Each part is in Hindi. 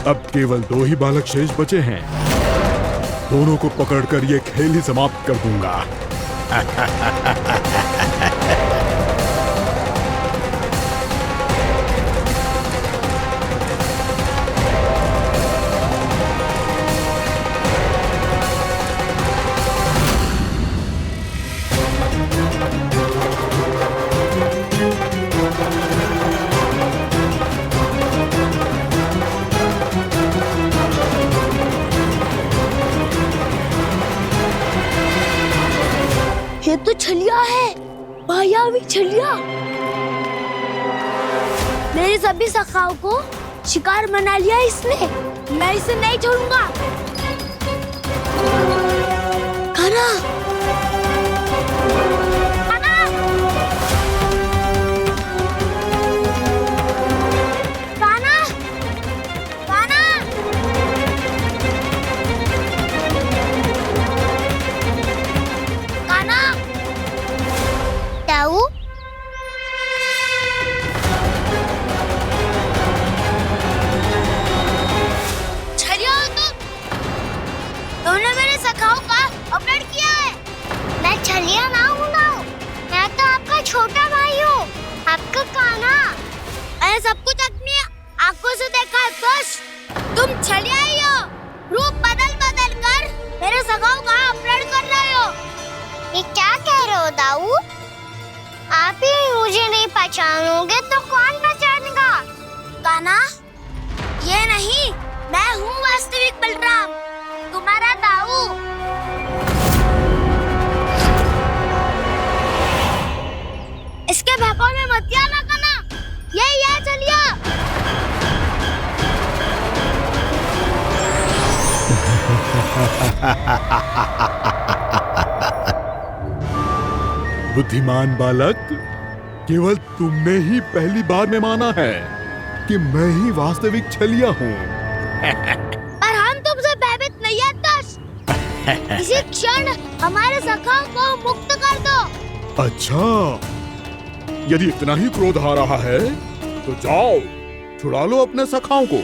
अब केवल 2 ही बालक शेष बचे हैं। दोनों को पकड़कर ये खेल ही समाप्त कर दूंगा। ये तो छलिया है, मायावी छलिया। मेरे सभी सखाओं को शिकार बना लिया इसने। मैं इसे नहीं छोड़ूंगा। कान्हा, कान्हा, कान्हा, कान्हा। कान्हा, दाऊ, छलिया हो तुमने मेरे सखाओं का अपहरण किया है। मैं छलिया ना हूँ ना, मैं तो आपका छोटा भाई हूँ, आपका कान्हा। मैंने सब कुछ अपनी आंखों से देखा है। बस तुम छलिया ही हो। रूप बदल बदल कर मेरे सखाओं का अपहरण कर रहे हो। ये क्या कह रहे हो दाऊ? आप ही मुझे नहीं पहचानोगे तो कौन पहचानेगा? कान्हा, ये नहीं, मैं हूँ वास्तविक बलराम, तुम्हारा दाऊ। इसके बहकावे में मत आना कान्हा, यही है छलिया। बुद्धिमान बालक, केवल तुमने ही पहली बार में माना है कि मैं ही वास्तविक छलिया हूँ। पर हम तुमसे भयभीत नहीं है दस। इसी क्षण हमारे सखाओं को मुक्त कर दो। अच्छा, यदि इतना ही क्रोध आ रहा है तो जाओ, छुड़ा लो अपने सखाओं को।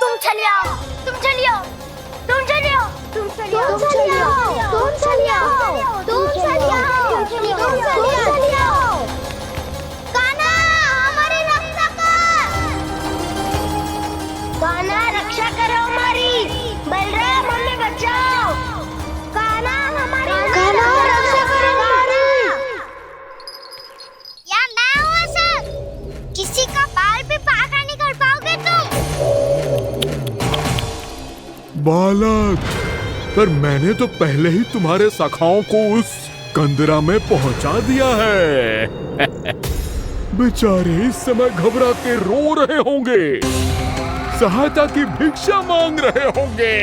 तुम छलिया, तुम छलिया, तुम छलिया, तुम छलिया, तुम छलिया, तुम छलिया, तुम छलिया, तुम छलिया। कान्हा, हमारी रक्षा कर। कान्हा, रक्षा करो हमारी। बलराम, हमें बचाओ। कान्हा, हमारी रक्षा करो हमारी। या मैं हूँ ऐसा? किसी का बाल भी पाका नहीं कर पाओगे तुम। बालक, पर मैंने तो पहले ही तुम्हारे सखाओं को उस कंदरा में पहुंचा दिया है। बेचारे इस समय घबरा के रो रहे होंगे, सहायता की भिक्षा मांग रहे होंगे।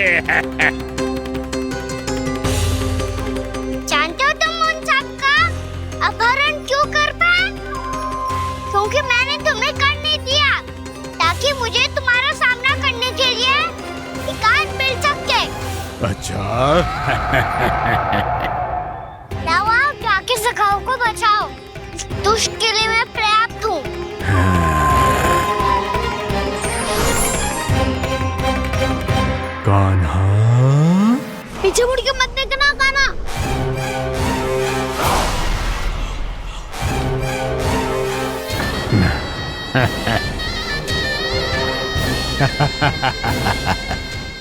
जानते हो तुम उन सबका अपहरण क्यों कर पाए? क्योंकि मैंने तुम्हें कर नहीं दिया, ताकि मुझे तुम्हारा सामना करने के लिए एकांत मिल सके। अच्छा। आओ, जाके सखाओं को बचाओ। इस दुष्ट के लिए मैं पर्याप्त हूँ। कान्हा, पीछे मुड़ के मत देखना कान्हा।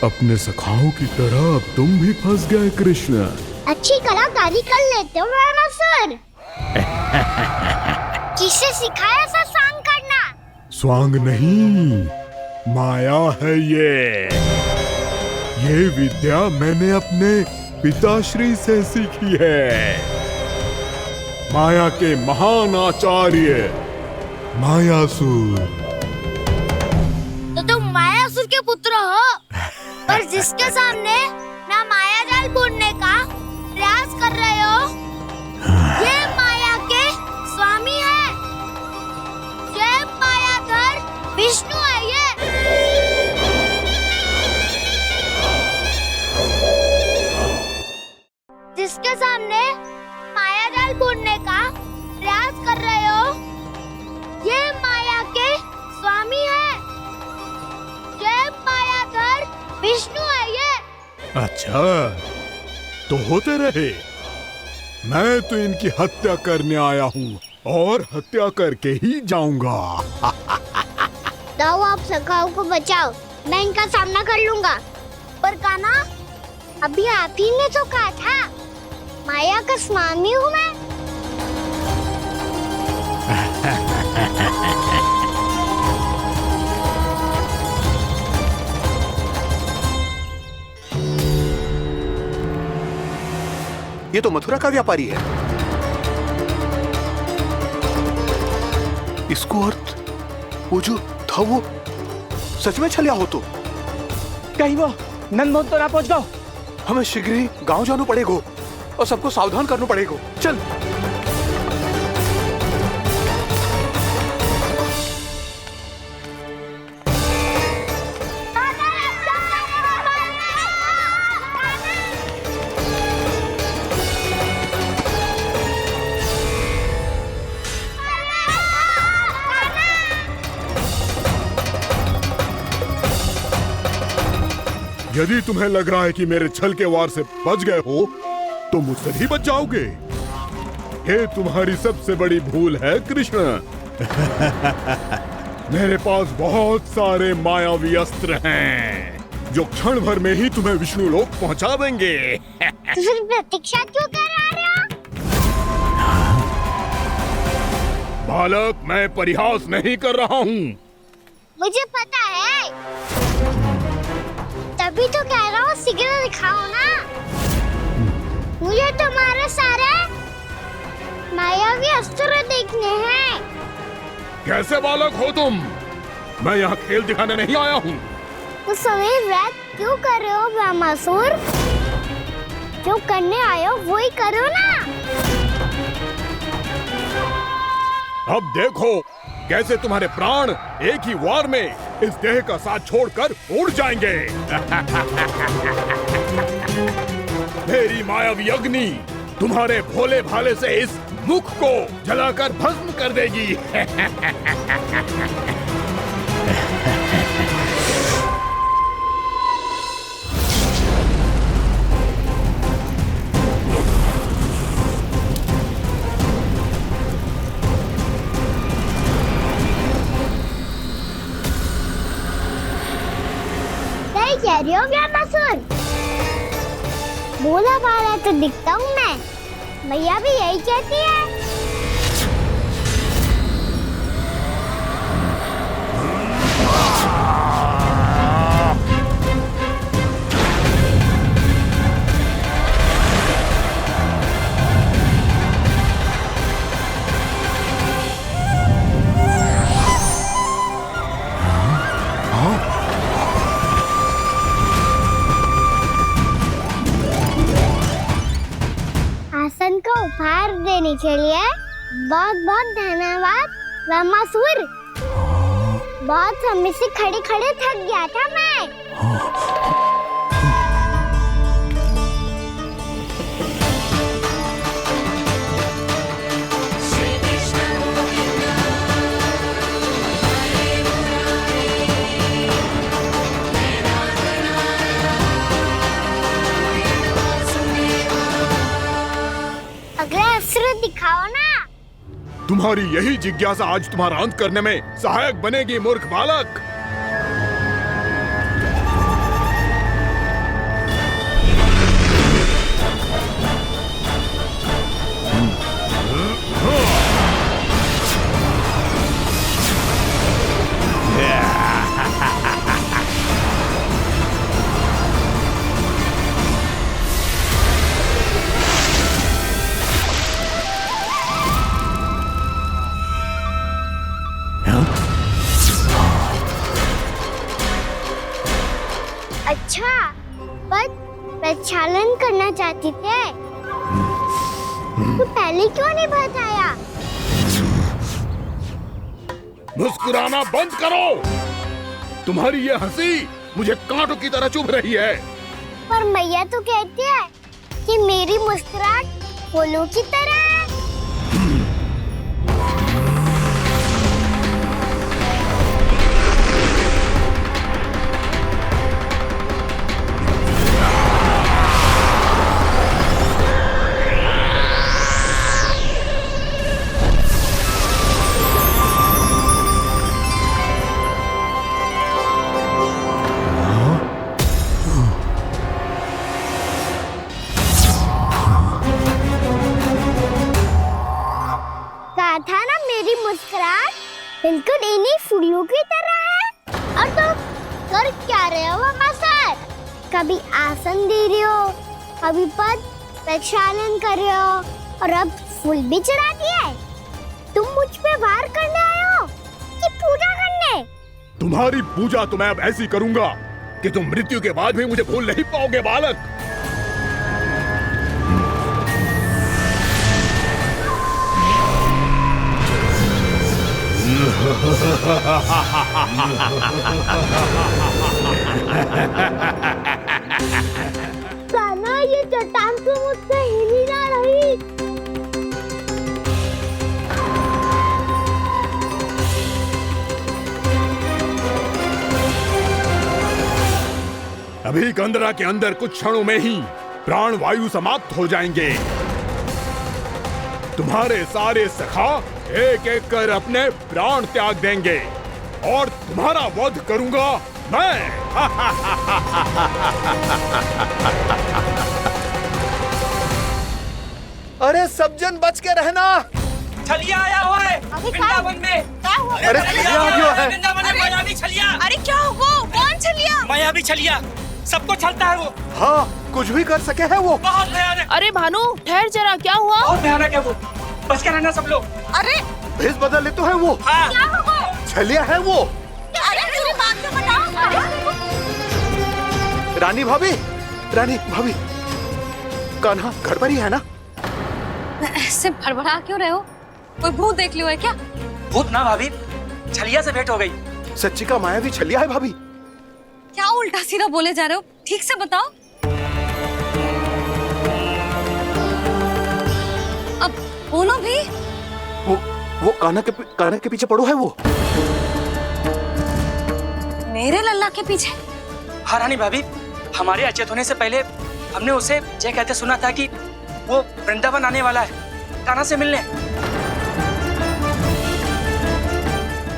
अपने सखाओं की तरह अब तुम भी फंस गए कृष्ण। अच्छी कलाकारी कर लेते हो रावणासुर। किससे सिखाया ऐसा सांग करना? स्वांग नहीं, माया है ये विद्या मैंने अपने पिताश्री से सीखी है। माया के महान आचार्य मायासुर। तो तुम मायासुर के पुत्र हो, पर जिसके सामने ना माया जाल बुनने का प्रयास कर रहे हो, ये माया के स्वामी है। जय मायाधर जल बोलने का प्रयास कर रहे हो? ये माया के स्वामी है, ये मायाधर विष्णु है ये। अच्छा, तो होते रहे। मैं तो इनकी हत्या करने आया हूँ और हत्या करके ही जाऊंगा। जाओ, आप सखाओं को बचाओ, मैं इनका सामना कर लूंगा। पर कान्हा, अभी आप ही ने तो कहा था माया का स्वामी हूँ मैं। ये तो मथुरा का व्यापारी है। इसको अर्थ वो जो था वो सच में छलिया हो तो कहीं वो नंदमोहन तो ना पहुंच गो। हमें शीघ्र ही गांव जाना पड़ेगा और सबको सावधान करना पड़ेगा। चल। यदि तुम्हें लग रहा है कि मेरे छल के वार से बच गए हो, तो मुझसे भी बच जाओगे। ये तुम्हारी सबसे बड़ी भूल है कृष्ण। मेरे पास बहुत सारे मायावी अस्त्र हैं, जो क्षण भर में ही तुम्हें विष्णु लोक पहुंचा देंगे। तो फिर प्रतीक्षा क्यों कर रहे हो? बालक, मैं परिहास नहीं कर रहा हूँ। मुझे पता है, तभी तो कह रहा हूँ शीघ्र दिखाओ ना। मुझे तुम्हारे सारे मायावी अस्त्र देखने हैं। कैसे बालक हो तुम? मैं यहाँ खेल दिखाने नहीं आया हूँ। तो सवेर व्रत क्यों कर रहे हो ब्रह्मासुर? जो करने आए हो वो ही करो ना। अब देखो कैसे तुम्हारे प्राण एक ही वार में इस देह का साथ छोड़कर उड़ जाएंगे। मेरी मायावी अग्नि तुम्हारे भोले भाले से इस मुख को जलाकर भस्म कर देगी। कह रही हो ब्रह्मासुर? बोला बाला तो दिखता हूँ मैं। भैया भी यही कहती है। आसन को उपहार देने के लिए बहुत बहुत धन्यवाद ब्रह्मासुर। बहुत समय से खड़े खड़े थक गया था मैं। अगला अस्त्र दिखाओ ना। तुम्हारी यही जिज्ञासा आज तुम्हारा अंत करने में सहायक बनेगी मूर्ख बालक। अच्छा, पर प्रक्षालन करना चाहती थे तो पहले क्यों नहीं बताया? मुस्कुराना बंद करो। तुम्हारी ये हंसी मुझे कांटों की तरह चुभ रही है। पर मैया तो कहती है कि मेरी मुस्कुराहट फूलों की तरह है। कहा था ना मेरी मुस्कुराहट बिल्कुल इन्हीं फूलों की तरह है। और तुम कर क्या रहे हो सर? कभी आसन दे रहे हो, कभी पद प्रक्षालन कर रहे हो और अब फूल भी चढ़ा दिया है। तुम मुझ पे वार करने आए हो कि पूजा करने? तुम्हारी पूजा तो मैं अब ऐसी करूंगा कि तुम मृत्यु के बाद भी मुझे भूल नहीं पाओगे बालक। कान्हा, ये चट्टान तो मुझसे हिल ही ना रही। अभी कंदरा के अंदर कुछ क्षणों में ही प्राण वायु समाप्त हो जाएंगे। तुम्हारे सारे सखा एक एक कर अपने प्राण त्याग देंगे और तुम्हारा वध करूंगा मैं। अरे सब जन बच के रहना। छलिया आया हुआ है वृंदावन में। अरे छलिया आ गया है। वृंदावन में मायावी छलिया। अरे क्या हुआ? कौन छलिया? मायावी छलिया सबको छलता है वो। हाँ, कुछ भी कर सके है वो। बहुत भयानक। अरे भानु ठहर जरा, क्या हुआ? बहुत भयानक है वो। बच के रहना सब लोग। अरे भेष बदल ले तो है वो। हाँ। क्या हुआ? छलिया है वो। अरे मेरी बात तो बताओ। रानी भाभी, रानी भाभी, कान्हा घर पर ही है ना? ऐसे भड़बड़ा क्यों रहे हो? कोई भूत देख लियो है क्या? भूत ना भाभी, छलिया से भेंट हो गई। सच्ची का मायावी छलिया है भाभी। क्या उल्टा सीधा बोले जा रहे हो? ठीक से बताओ। अब बोलो भी। वो कान्हा के पीछे पड़ो है वो। मेरे लल्ला के पीछे? हाँ रानी भाभी, हमारे अचेत होने से पहले हमने उसे ये कहते सुना था कि वो वृंदावन आने वाला है कान्हा से मिलने।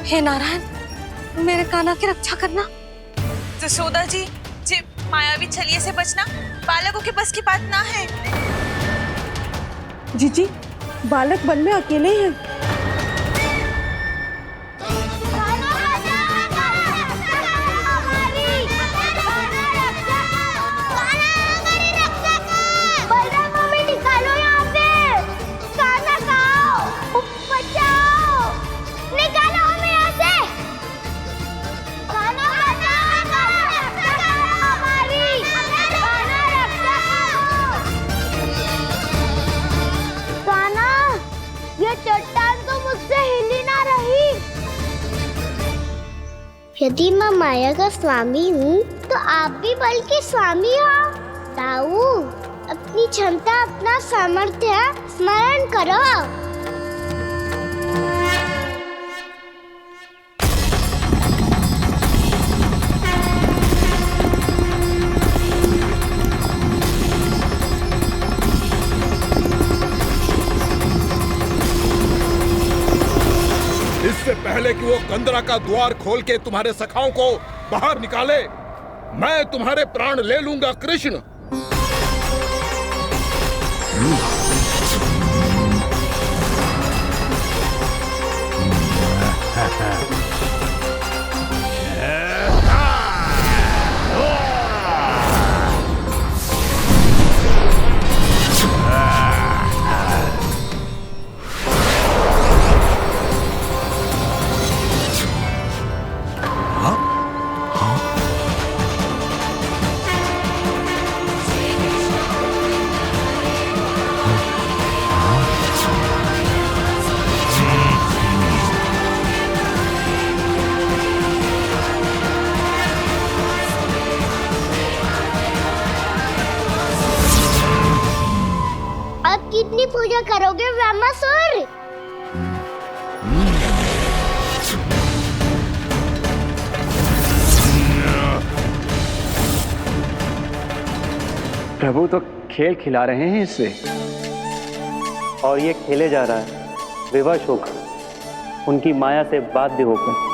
हे नारायण, मेरे कान्हा की रक्षा करना। जसोदा जी, मायावी छलिए से बचना बालकों के बस की बात ना है। जीजी, बालक वन में अकेले हैं। यदि मैं माया का स्वामी हूँ तो आप भी बल के स्वामी हो। ताऊ, अपनी क्षमता, अपना सामर्थ्य स्मरण करो। इससे पहले कि वो कंदरा का द्वार खोल के तुम्हारे सखाओं को बाहर निकाले, मैं तुम्हारे प्राण ले लूंगा कृष्ण। अब कितनी पूजा करोगे ब्रह्मासुर? प्रभु तो खेल खिला रहे हैं इससे, और ये खेले जा रहा है विवश होकर, उनकी माया से बाध्य होकर।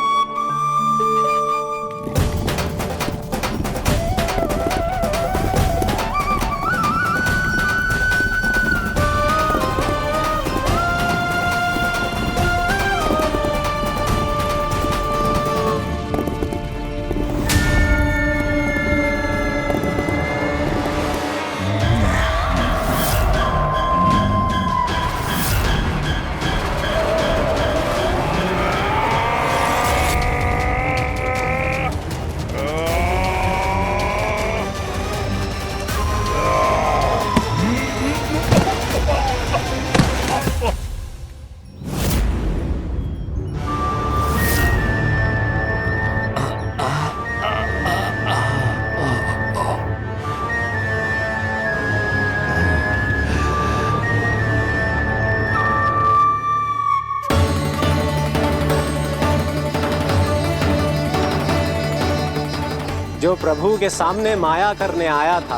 जो प्रभु के सामने माया करने आया था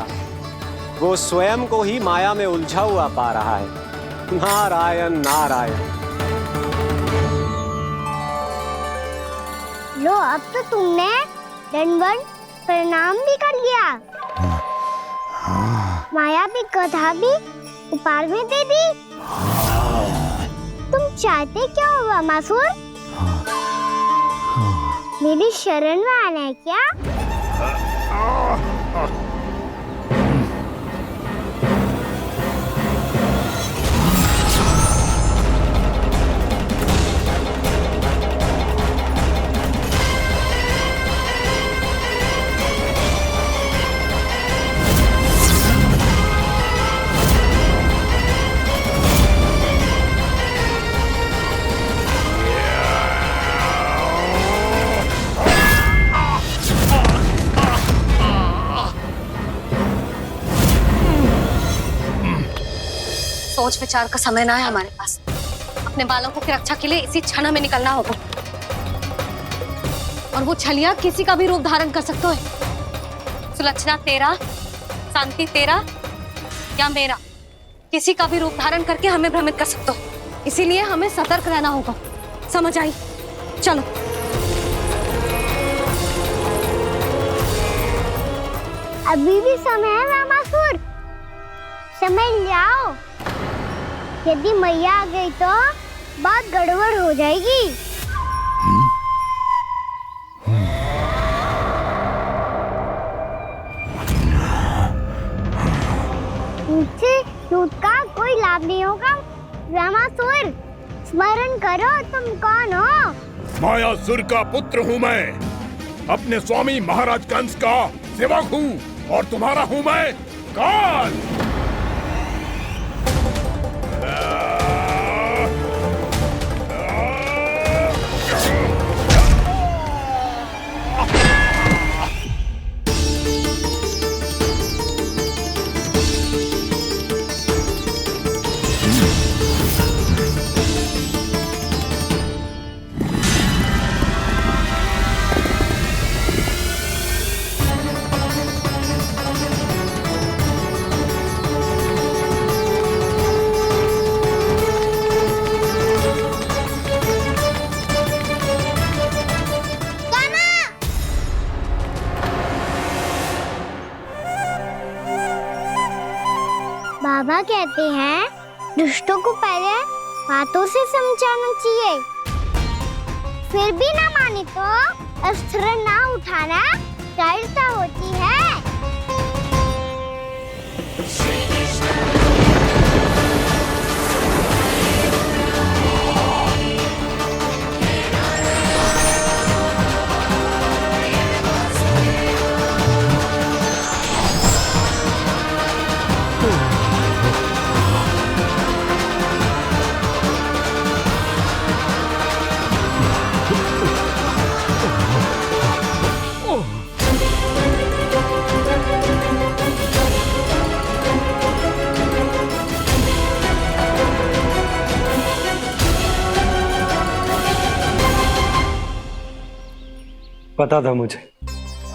वो स्वयं को ही माया में उलझा हुआ पा रहा है। नारायण नारायण। लो, अब तो तुमने दंडवत प्रणाम भी कर लिया, माया भी कथा भी उपहार में दे दी। तुम चाहते क्या हो वामासुर? मेरी शरण में आना है क्या? सोच विचार का समय ना है हमारे पास। अपने बालकों की रक्षा के लिए इसी क्षण हमें निकलना होगा। और वो छलिया किसी का भी रूप धारण कर सकते हैं। सुलक्षणा तेरा, शांति तेरा या मेरा, किसी का भी रूप धारण करके हमें भ्रमित कर सकते हो। इसीलिए हमें सतर्क रहना होगा। समझ आई? चलो। अभी भी समय है वामासुर, समझ जाओ। यदि मैया आ गई तो बात गड़बड़ हो जाएगी। मुझसे झूठ का कोई लाभ नहीं होगा। वामासुर, स्मरण करो तुम कौन हो। मायासुर का पुत्र हूँ मैं, अपने स्वामी महाराज कंस का सेवक हूँ और तुम्हारा हूँ मैं काल। बाबा कहते हैं दुष्टों को पहले बातों से समझाना चाहिए, फिर भी ना माने तो अस्त्र ना उठाना दृढ़ता होती है। पता था मुझे,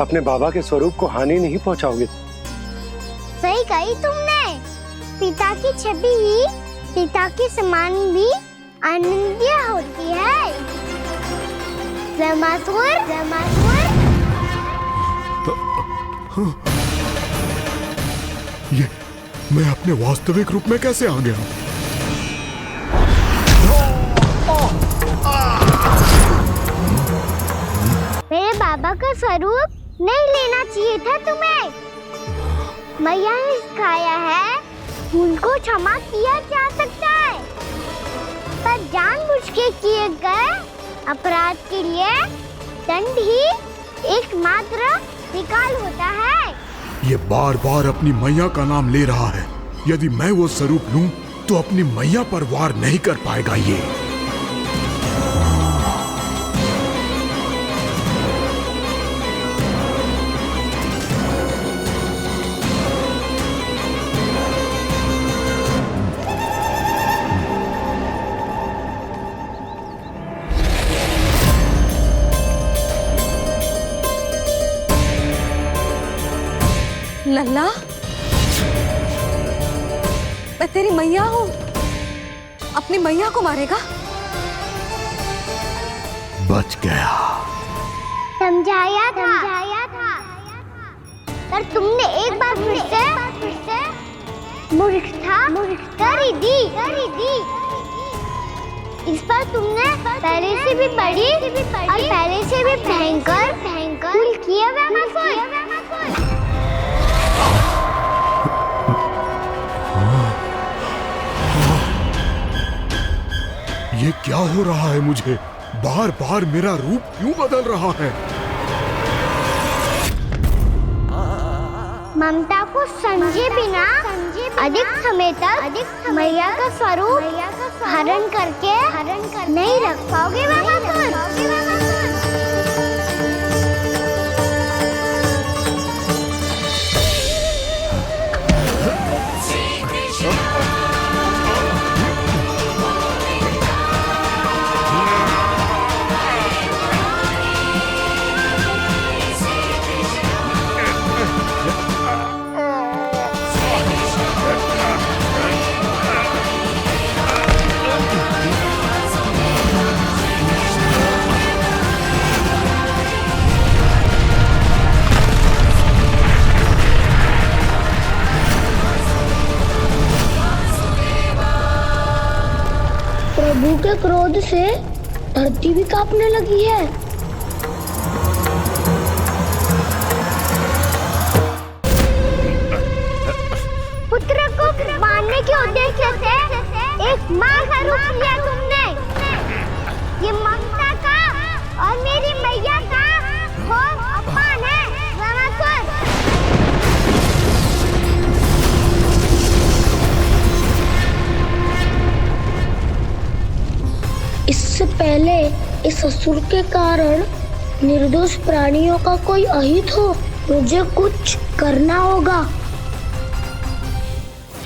अपने बाबा के स्वरूप को हानि नहीं पहुंचाओगे। सही कही तुमने। पिता की छवि ही पिता के समान भी आनंदीय होती है। वामासुर, वामासुर। ये मैं अपने वास्तविक रूप में कैसे आ गया? मेरे बाबा का स्वरूप नहीं लेना चाहिए था तुम्हें। मैया ने सिखाया है भूल को क्षमा किया जा सकता है, पर जानबूझ के किए गए अपराध के लिए दंड ही एकमात्र विकल्प होता है। ये बार बार अपनी मैया का नाम ले रहा है। यदि मैं वो स्वरूप लूं तो अपनी मैया पर वार नहीं कर पाएगा ये। लल्ला, मैं तेरी मैया हूँ, अपनी मैया को मारेगा? बच गया। समझाया था पर तुमने एक बार फिर से मूर्खता कर ही दी। इस पर तुमने पहले से भी बड़ी और पहले से भी भयंकर भूल किया ये क्या हो रहा है मुझे? बार बार मेरा रूप क्यों बदल रहा है? ममता को समझे बिना अधिक समय तक मैया का स्वरूप हरण करके नहीं रख पाओगे प्रभु के क्रोध से धरती भी कांपने लगी है। पुत्र को मारने के उद्देश्य से एक माँ का रूप लिया तुमने। ये ममता का और मेरी मैया का घोर अपमान है रावणासुर। इससे पहले इस असुर के कारण निर्दोष प्राणियों का कोई अहित हो, मुझे कुछ करना होगा।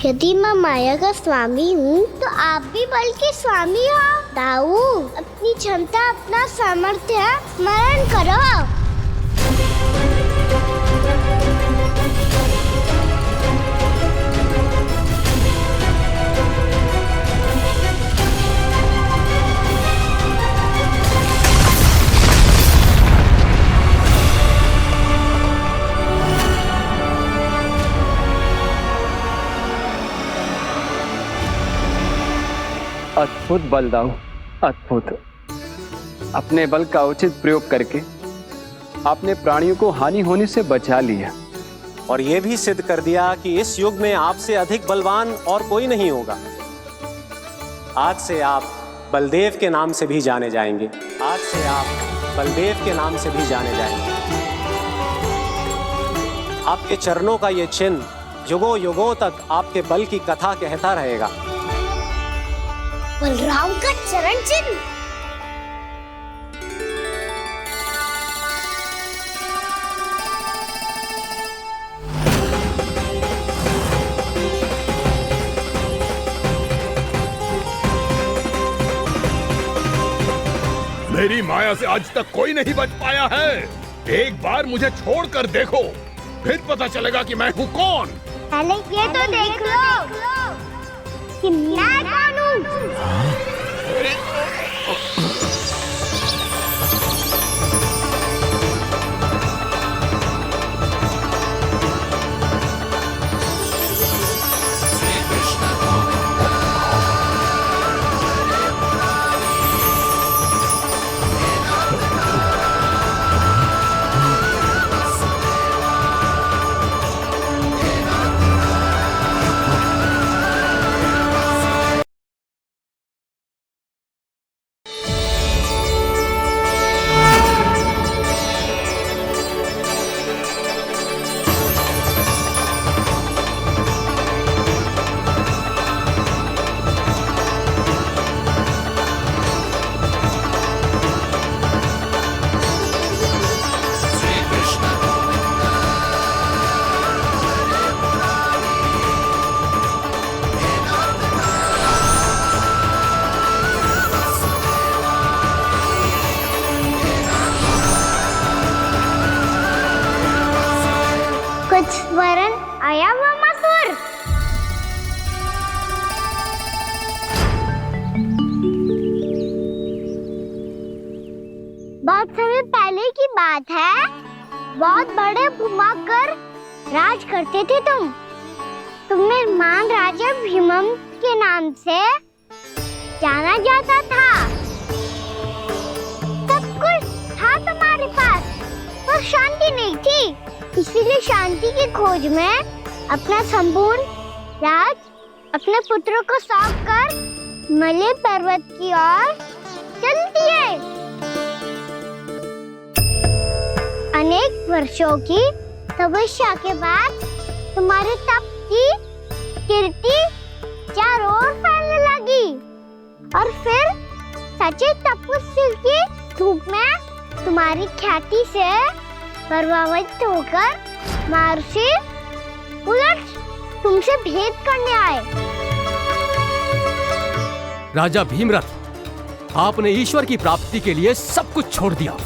यदि मैं माया का स्वामी हूँ तो आप भी बल के स्वामी हो। दाऊ, अपनी क्षमता अपना सामर्थ्य स्मरण करो। अद्भुत बल दाऊ, अद्भुत। अपने बल का उचित प्रयोग करके आपने प्राणियों को हानि होने से बचा लिया और ये भी सिद्ध कर दिया कि इस युग में आपसे अधिक बलवान और कोई नहीं होगा। आज से आप बलदेव के नाम से भी जाने जाएंगे। आज से आप बलदेव के नाम से भी जाने जाएंगे। आपके चरणों का ये चिन्ह युगों युगों तक आपके बल की कथा कहता रहेगा। बलराम का चरण चिन्ह। मेरी माया से आज तक कोई नहीं बच पाया है। एक बार मुझे छोड़कर देखो, फिर पता चलेगा कि मैं हूँ कौन। पहले ये तो देख लो कि मैं कौन हूँ। बहुत समय पहले की बात है। बहुत बड़े घुमाकर राज करते थे तुम। तुम्हें महान राजा भीमम के नाम से जाना जाता था। सब कुछ था तुम्हारे पास, पर शांति नहीं थी। इसीलिए शांति की खोज में अपना संपूर्ण राज अपने पुत्रों को सौंप कर मलय पर्वत की ओर चल दिए। अनेक वर्षों की तपस्या के बाद तुम्हारे तप की कीर्ति चारों ओर फैलने लगी और फिर सच्चे तपस्वी के रूप में तुम्हारी ख्याति से प्रभावित होकर महर्षि उलट तुमसे भेंट करने आए। राजा भीमरथ, आपने ईश्वर की प्राप्ति के लिए सब कुछ छोड़ दिया,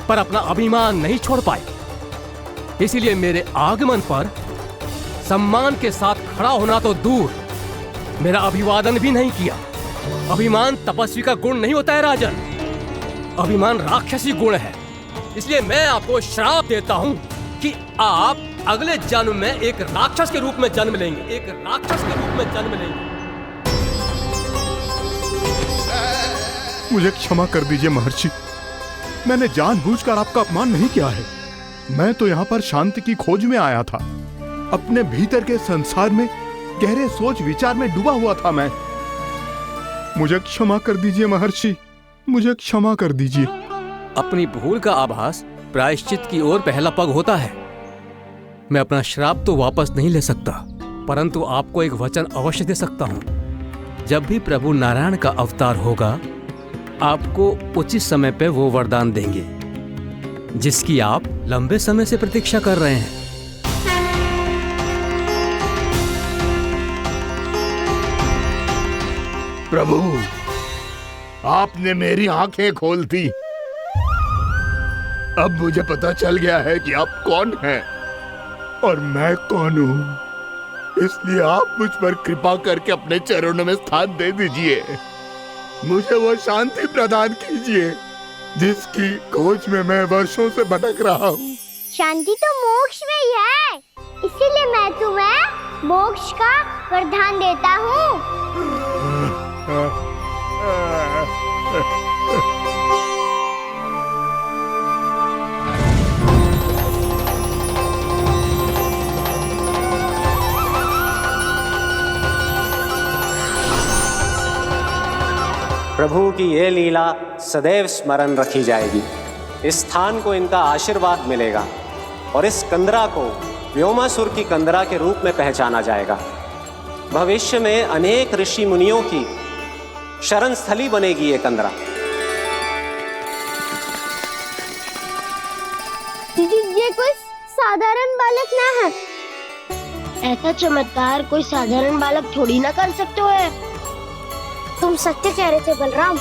पर अपना अभिमान नहीं छोड़ पाए। इसीलिए मेरे आगमन पर सम्मान के साथ खड़ा होना तो दूर, मेरा अभिवादन भी नहीं किया। अभिमान तपस्वी का गुण नहीं होता है राजन, अभिमान राक्षसी गुण है। इसलिए मैं आपको श्राप देता हूँ कि आप अगले जन्म में एक राक्षस के रूप में जन्म लेंगे, एक राक्षस के रूप में जन्म लेंगे। मुझे क्षमा कर दीजिए महर्षि, मैंने जानबूझकर आपका अपमान नहीं किया है। मैं तो यहाँ पर शांति की खोज में आया था। अपने भीतर के संसार में गहरे सोच विचार में डूबा हुआ था मैं। मुझे क्षमा कर दीजिए महर्षि, मुझे क्षमा कर दीजिए। अपनी भूल का आभास प्रायश्चित की ओर पहला पग होता है। मैं अपना श्राप तो वापस नहीं ले सकता, परंतु आपको एक वचन अवश्य दे सकता हूँ। जब भी प्रभु नारायण का अवतार होगा, आपको उचित समय पे वो वरदान देंगे जिसकी आप लंबे समय से प्रतीक्षा कर रहे हैं। प्रभु, आपने मेरी आंखें खोल दी। अब मुझे पता चल गया है कि आप कौन हैं और मैं कौन हूँ। इसलिए आप मुझ पर कृपा करके अपने चरणों में स्थान दे दीजिए। मुझे वो शांति प्रदान कीजिए जिसकी खोज में मैं वर्षों से भटक रहा हूँ। शांति तो मोक्ष में ही है, इसीलिए मैं तुम्हें मोक्ष का वरदान देता हूँ। प्रभु की ये लीला सदैव स्मरण रखी जाएगी। इस स्थान को इनका आशीर्वाद मिलेगा और इस कंदरा को व्योमासुर की कंदरा के रूप में पहचाना जाएगा। भविष्य में अनेक ऋषि मुनियों की शरण स्थली बनेगी ये कंदरा। ये कोई साधारण बालक ना है। ऐसा चमत्कार कोई साधारण बालक थोड़ी ना कर सकते हो। तुम सत्य कह रहे थे बलराम,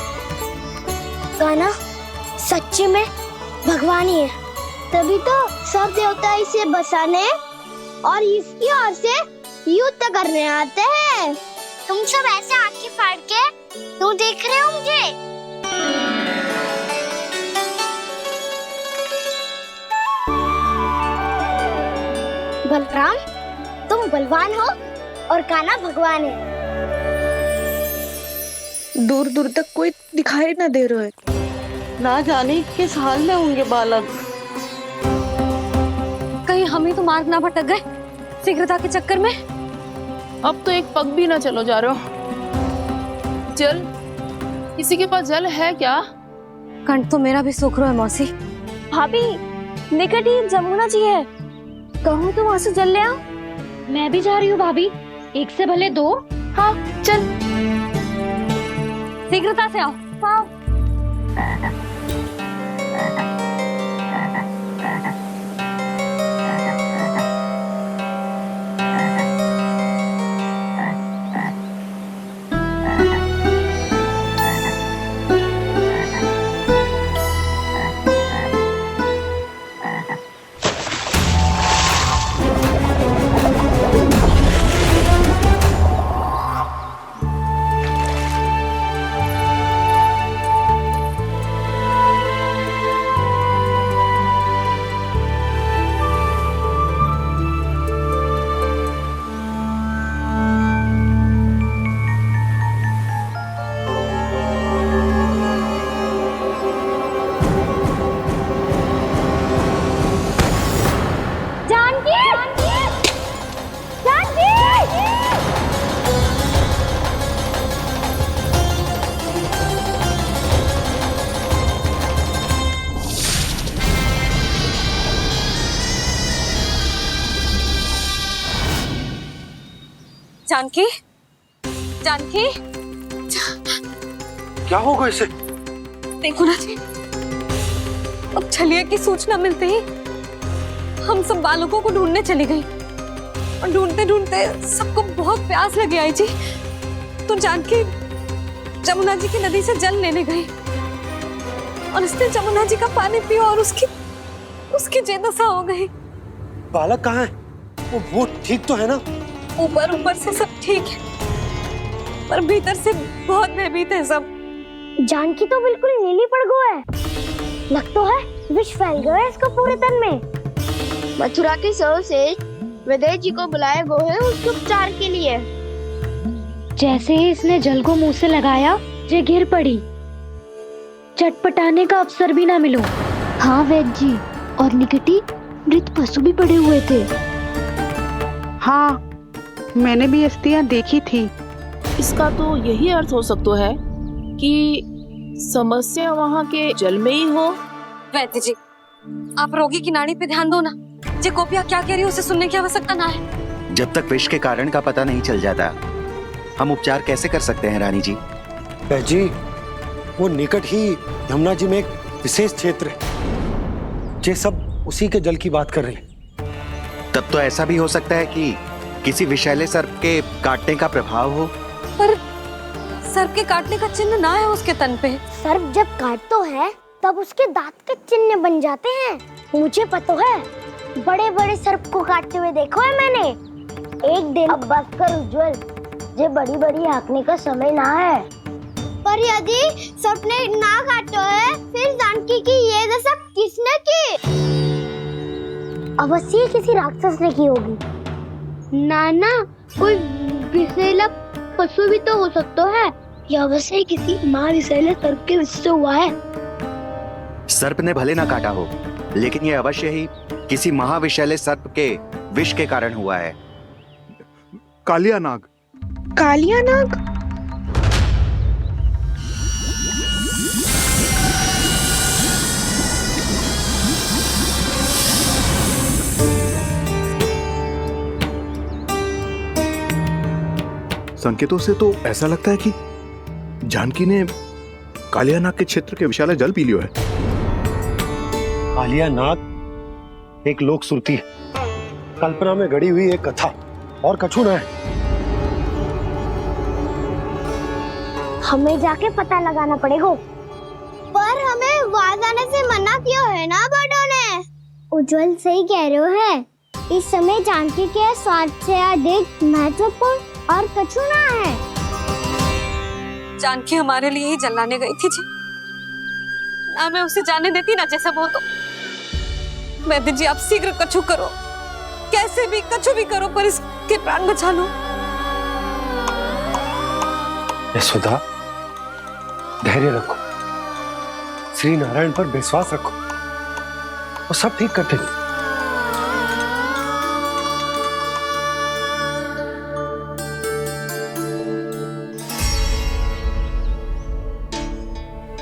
गाना सच्ची में भगवान ही है। तभी तो सब देवता इसे बसाने और इसकी ओर से युद्ध करने आते हैं। तुम सब ऐसे आंखें फाड़ के क्यों देख रहे हो मुझे? बलराम, तुम बलवान हो और कान्हा भगवान है। दूर दूर तक कोई दिखाई ना दे रहा है। ना जाने किस हाल में होंगे बालक। कहीं हम ही तो मार्ग ना भटक गए शीघ्रता के चक्कर में। अब तो एक पग भी ना चलो जा रहे हो। जल, किसी के पास जल है क्या? कंठ तो मेरा भी सूख रहा है मौसी। भाभी, निकट ही जमुना जी है, कहूँ तो वहाँ से जल ले आओ। मैं भी जा रही हूँ भाभी, एक से भले दो। हाँ चल, शीघ्रता से आओ। हाँ। जानकी, जानकी, क्या होगा इसे? देखो ना जी, अब छलिया की सूचना मिलते ही हम सब बालकों को ढूंढने चली गई और ढूंढते ढूंढते सबको बहुत प्यास लगी आई जी। तो जानकी जमुना जी की नदी से जल लेने गई और उसने जमुना जी का पानी पिया और उसकी जेदशा हो गई। बालक कहाँ है? वो ठीक तो है ना? ऊपर ऊपर से सब ठीक है, पर भीतर से बहुत भयभीत है सब। जानकी तो बिल्कुल नीली पड़ गई है। लग तो है विष फैल गया है इसको पूरे तन में। मथुरा के सर्वश्रेष्ठ विदेह जी को बुलाया गो है उसके उपचार के लिए। जैसे ही इसने जल को मुंह से लगाया, ये गिर पड़ी। चटपटाने का अवसर भी ना मिलो। हाँ वैद्य जी, और निकटी मृत पशु भी पड़े हुए थे। हाँ, मैंने भी अस्थियां देखी थी। इसका तो यही अर्थ हो सकता है कि समस्या वहाँ के जल में ही हो। वैद्य जी, आप रोगी की नाड़ी पे ध्यान दो ना। जे गोपिया क्या कह रही है उसे सुनने की आवश्यकता ना है। जब तक विष के कारण का पता नहीं चल जाता, हम उपचार कैसे कर सकते हैं रानी जी? जी, वो निकट ही यमुना जी में एक विशेष क्षेत्र है। ये सब उसी के जल की बात कर रहे हैं। तब तो ऐसा भी हो सकता है कि किसी विषैले सर्प के काटने का प्रभाव हो। पर सर्प के काटने का चिन्ह ना है उसके तन पे। सर्प जब काटतो है तब उसके दांत के चिन्ह बन जाते हैं। मुझे पता है, बड़े बड़े सर्प को काटते हुए देखो है मैंने। एक दिन अब बस कर उज्जवल, ये बड़ी बड़ी हाँकने का समय ना है। पर यदि सर्प ने ना काटो है, फिर जानकी की ये दशा किसने की? अवश्य किसी राक्षस ने की होगी। नाना, कोई विषैला पशु भी तो हो सकता है। यह अवश्य किसी महाविषैले सर्प के विष से हुआ है। सर्प ने भले ना काटा हो, लेकिन यह अवश्य ही किसी महाविषैले सर्प के विष के कारण हुआ है। कालिया नाग। कालिया नाग? संकेतों से तो ऐसा लगता है कि जानकी ने कालिया नाग के क्षेत्र के विशाल जल पी लियो है। कालिया नाग एक लोक सुरती है, कल्पना में गढ़ी हुई एक कथा, और कछु ना है। हमें जाके पता लगाना पड़ेगा। पर हमें वहां जाने से मना क्यों है ना बड़ों ने? उज्जवल सही कह रहे हो है। इस समय जानकी के स्वार्थ से अधिक महत्वपूर्ण और कछु ना है। जानकी हमारे लिए ही जलाने गई थी जी। ना मैं उसे जाने देती ना जैसा वो तो। वैद्य जी, आप शीघ्र कछु करो, कैसे भी कछु भी करो, पर इसके प्राण बचा लो। यशोदा, धैर्य रखो, श्री नारायण पर विश्वास रखो, वो सब ठीक कर देंगे।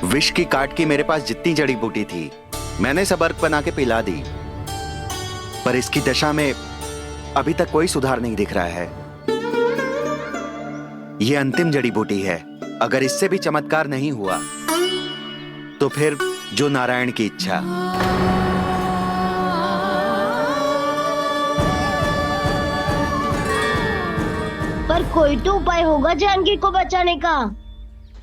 विष की काट की मेरे पास जितनी जड़ी बूटी थी, मैंने सब अर्क बना के पिला दी, पर इसकी दशा में अभी तक कोई सुधार नहीं दिख रहा है। यह अंतिम जड़ी बूटी है। अगर इससे भी चमत्कार नहीं हुआ, तो फिर जो नारायण की इच्छा। पर कोई तो उपाय होगा जानकी को बचाने का।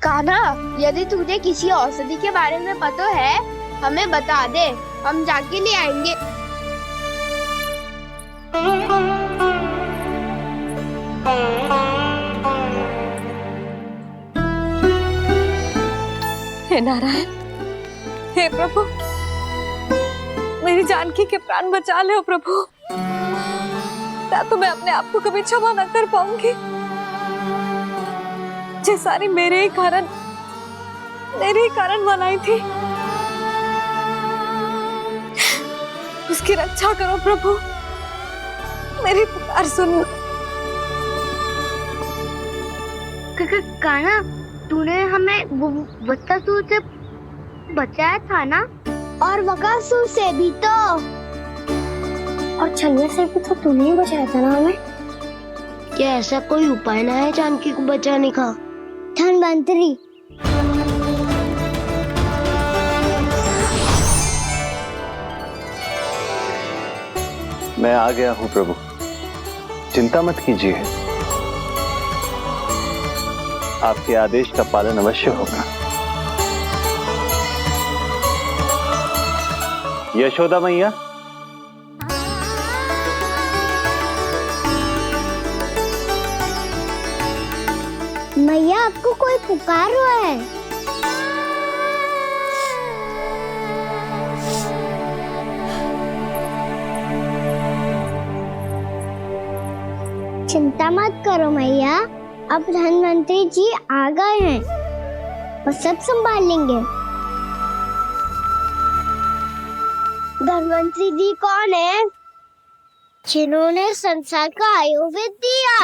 कान्हा, यदि तुझे किसी औषधि के बारे में पता है, हमें बता दे, हम जाके ले आएंगे। हे नारायण, हे प्रभु, मेरी जानकी के प्राण बचा ले प्रभु। या तो मैं अपने आप को कभी क्षमा न कर पाऊंगी। ये सारी मेरे ही कारण बनाई थी। उसकी रक्षा करो प्रभु, मेरी पुकार सुनो। कान्हा, तूने हमें वत्सासुर से बचाया था ना? और बकासुर से भी तो। और छलिया से भी तो तूने ही बचाया था ना हमें। क्या ऐसा कोई उपाय ना है जानकी को बचाने का? धनवंतरी, मैं आ गया हूं प्रभु, चिंता मत कीजिए, आपके आदेश का पालन अवश्य होगा। यशोदा मैया, मैया आपको कोई पुकार रहा है। चिंता मत करो मैया, अब धनवंतरी जी आ गए हैं, वो सब संभाल लेंगे। धनवंतरी जी कौन है? जिन्होंने संसार का आयुर्वेद दिया,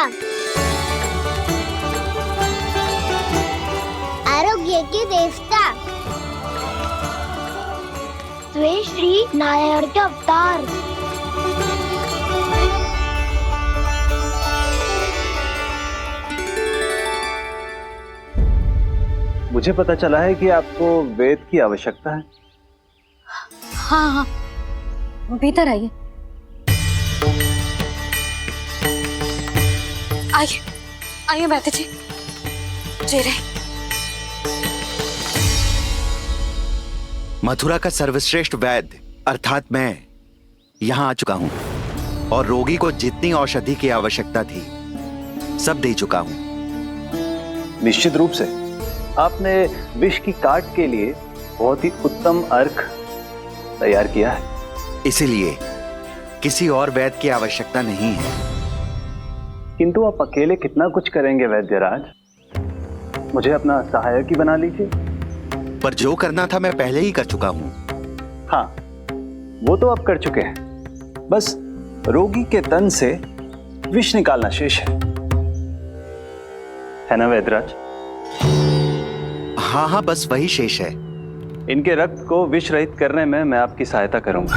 आरोग्य के देवता, वे श्री नारायण के अवतार। मुझे पता चला है कि आपको वेद की आवश्यकता है। हाँ हाँ, भीतर आइए। आइए आइए बैठे जी। जी रहे। मथुरा का सर्वश्रेष्ठ वैद्य अर्थात मैं यहाँ आ चुका हूँ और रोगी को जितनी औषधि की आवश्यकता थी सब दे चुका हूँ। निश्चित रूप से आपने विष की काट के लिए बहुत ही उत्तम अर्क तैयार किया है, इसीलिए किसी और वैद्य की आवश्यकता नहीं है। किंतु आप अकेले कितना कुछ करेंगे वैद्यराज, मुझे अपना सहायक ही बना लीजिए। पर जो करना था मैं पहले ही कर चुका हूँ। हाँ, वो तो आप कर चुके हैं, बस रोगी के तन से विष निकालना शेष है ना वैद्यराज? हाँ हाँ, बस वही शेष है। इनके रक्त को विष रहित करने में मैं आपकी सहायता करूंगा।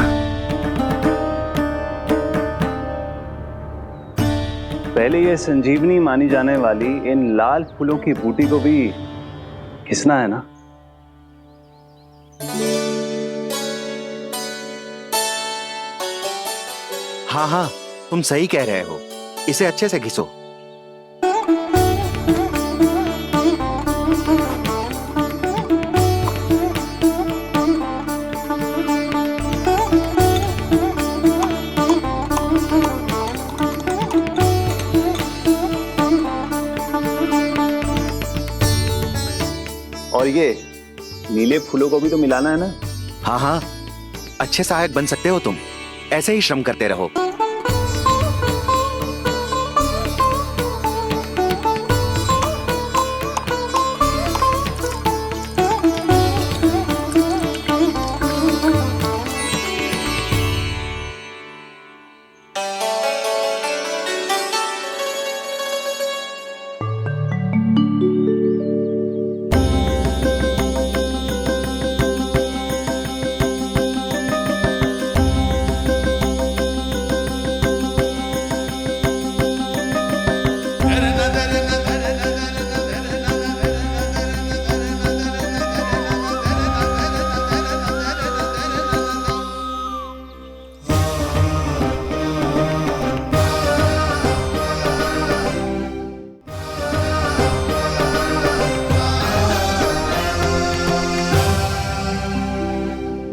पहले ये संजीवनी मानी जाने वाली इन लाल फूलों की बूटी को भी घिसना है ना? हाँ हाँ, तुम सही कह रहे हो, इसे अच्छे से घिसो। और ये नीले फूलों को भी तो मिलाना है ना? हाँ हाँ, अच्छे सहायक बन सकते हो तुम, ऐसे ही श्रम करते रहो।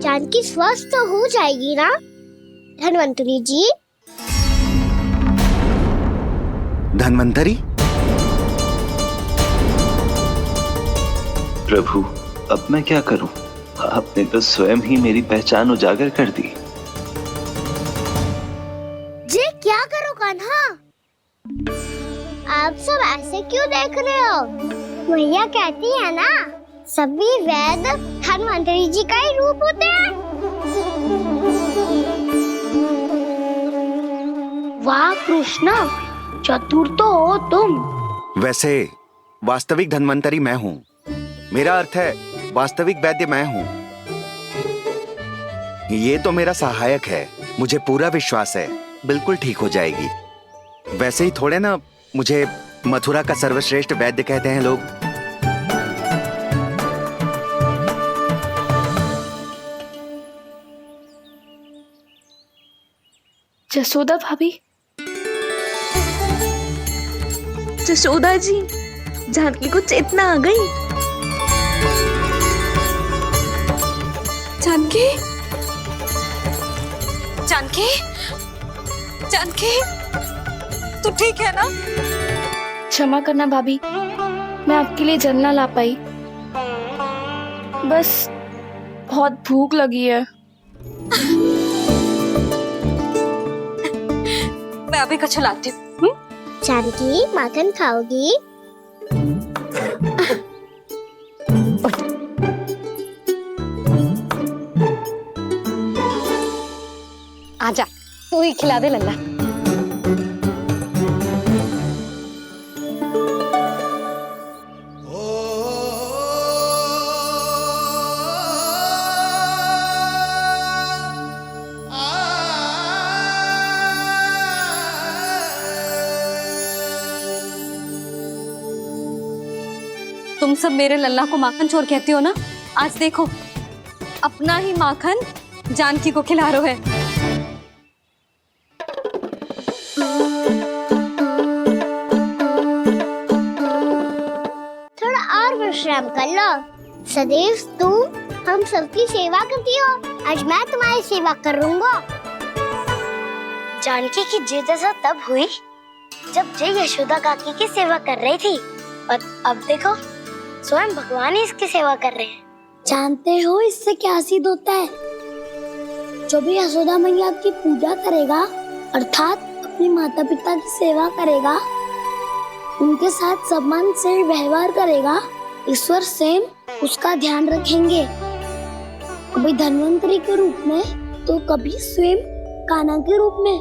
जानकी स्वस्थ हो जाएगी ना धनवंतरी जी? धनवंतरी? प्रभु, अब मैं क्या करूं? आपने तो स्वयं ही मेरी पहचान उजागर कर दी। जी क्या करो कान्हा? आप सब ऐसे क्यों देख रहे हो? मैया कहती है ना, सभी वैद्य धनवंतरी जी का ही रूप होते हैं। वाह कृष्णा, चतुर तो हो तुम। वैसे वास्तविक धन्वंतरी मैं हूँ, मेरा अर्थ है वास्तविक वैद्य मैं हूँ। ये तो मेरा सहायक है, मुझे पूरा विश्वास है बिल्कुल ठीक हो जाएगी। वैसे ही थोड़े ना मुझे मथुरा का सर्वश्रेष्ठ वैद्य कहते हैं लोग। जसोदा भाभी, जसोदा जी, जानकी को चेतना आ गई। जानकी, जानकी, जानकी, तू ठीक है ना? क्षमा करना भाभी, मैं आपके लिए जल ना ला पाई। बस बहुत भूख लगी है। मैं अभी कछु लाती हूँ। जानकी, माखन खाओगी? आजा, तू ही खिला दे लल्ला। तुम सब मेरे लल्ला को माखन चोर कहती हो ना? आज देखो, अपना ही माखन जानकी को खिला रहे हो। थोड़ा और विश्राम कर लो। सदैव तुम हम सबकी सेवा करती हो, आज मैं तुम्हारी सेवा करूंगा। जानकी की जिद दशा तब हुई जब जय यशोदा काकी की सेवा कर रही थी, और अब देखो स्वयं भगवान ही इसकी सेवा कर रहे हैं। जानते हो इससे क्या सिद्ध होता है? जो भी यशोदा मैया की पूजा करेगा, अर्थात अपने माता पिता की सेवा करेगा, उनके साथ सम्मान से व्यवहार करेगा, ईश्वर स्वयं उसका ध्यान रखेंगे। कभी धन्वंतरी के रूप में तो कभी स्वयं कान्हा के रूप में।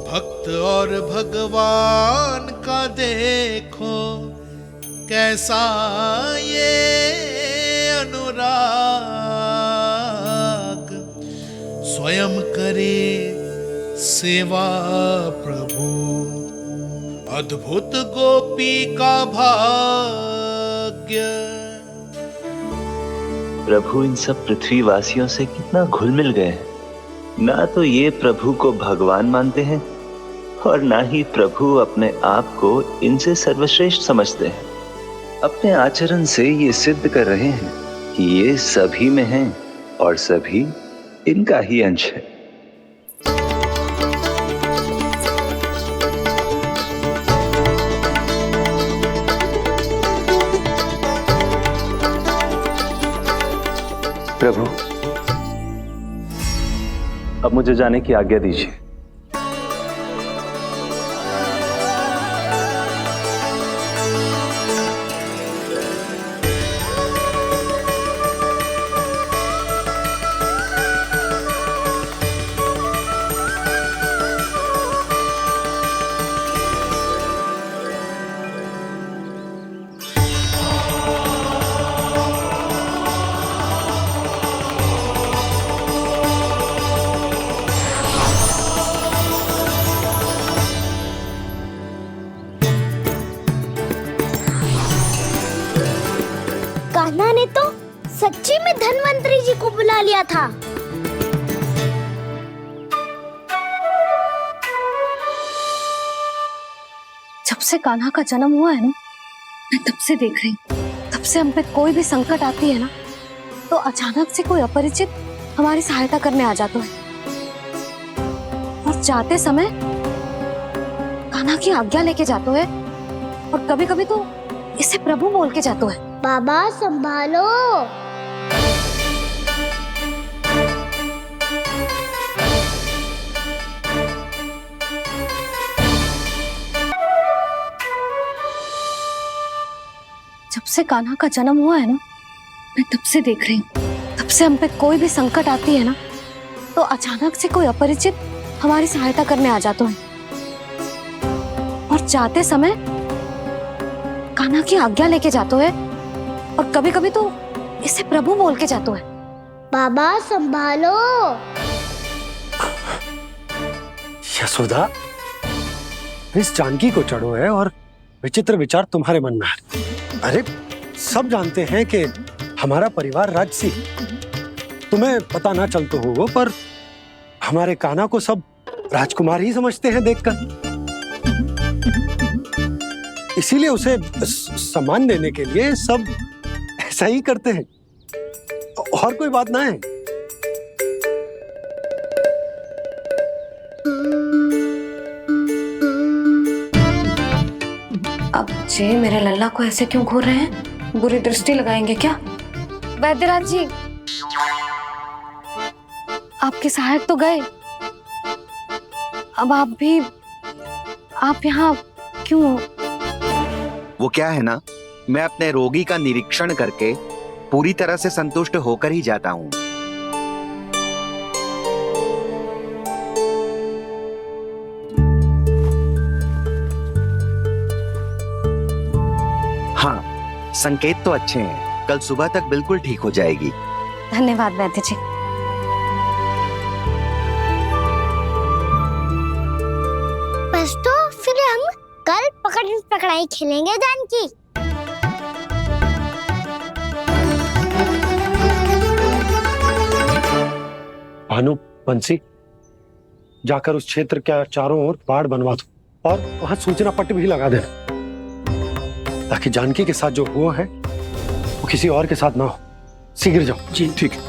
भक्त और भगवान का देखो कैसा ये अनुराग, स्वयं करे सेवा प्रभु, अद्भुत गोपी का भाग्य। प्रभु इन सब पृथ्वीवासियों से कितना घुल मिल गए हैं। ना तो ये प्रभु को भगवान मानते हैं और ना ही प्रभु अपने आप को इनसे सर्वश्रेष्ठ समझते हैं। अपने आचरण से ये सिद्ध कर रहे हैं कि ये सभी में हैं और सभी इनका ही अंश है। प्रभु, अब मुझे जाने की आज्ञा दीजिए। कान्हा ने तो सच्ची में धन्वंतरी जी को बुला लिया था। जब से कान्हा का जन्म हुआ है ना, मैं तब से देख रही हूँ, तब से हम पे कोई भी संकट आती है ना, तो अचानक से कोई अपरिचित हमारी सहायता करने आ जाता है, और जाते समय कान्हा की आज्ञा लेके जाते है, और कभी कभी तो इसे प्रभु बोल के जाते है। बाबा संभालो। जब से कान्हा का जन्म हुआ है ना, मैं तब से देख रही हूँ, तब से हम पे कोई भी संकट आती है ना, तो अचानक से कोई अपरिचित हमारी सहायता करने आ जाता है, और जाते समय कान्हा की आज्ञा लेके जाते है, और कभी कभी तो इसे प्रभु बोल के जाते है। बाबा संभालो। यशोदा, इस जानकी को चढ़ो है और विचित्र विचार तुम्हारे मन में है। अरे सब जानते हैं कि हमारा परिवार राजसी, तुम्हें पता ना चलता हो वो, पर हमारे कान्हा को सब राजकुमार ही समझते हैं देखकर। इसीलिए उसे सम्मान देने के लिए सब ऐसा ही करते हैं, और कोई बात ना है। अब जे मेरे लल्ला को ऐसे क्यों घूर रहे हैं? बुरी दृष्टि लगाएंगे क्या? वैद्यराज जी, आपके सहायक तो गए, अब आप यहाँ क्यों? वो क्या है ना, मैं अपने रोगी का निरीक्षण करके पूरी तरह से संतुष्ट होकर ही जाता हूँ। हाँ, संकेत तो अच्छे हैं, कल सुबह तक बिल्कुल ठीक हो जाएगी। धन्यवाद वैद्य जी। बस तो फिर हम कल पकड़न पकड़ाई खेलेंगे जानकी। भानु, बंसी, जाकर उस क्षेत्र के चारों ओर बाढ़ बनवा दो और वहां सूचना पट्ट भी लगा देना, ताकि जानकी के साथ जो हुआ है वो किसी और के साथ ना हो। शीघ्र जाओ। जी ठीक है।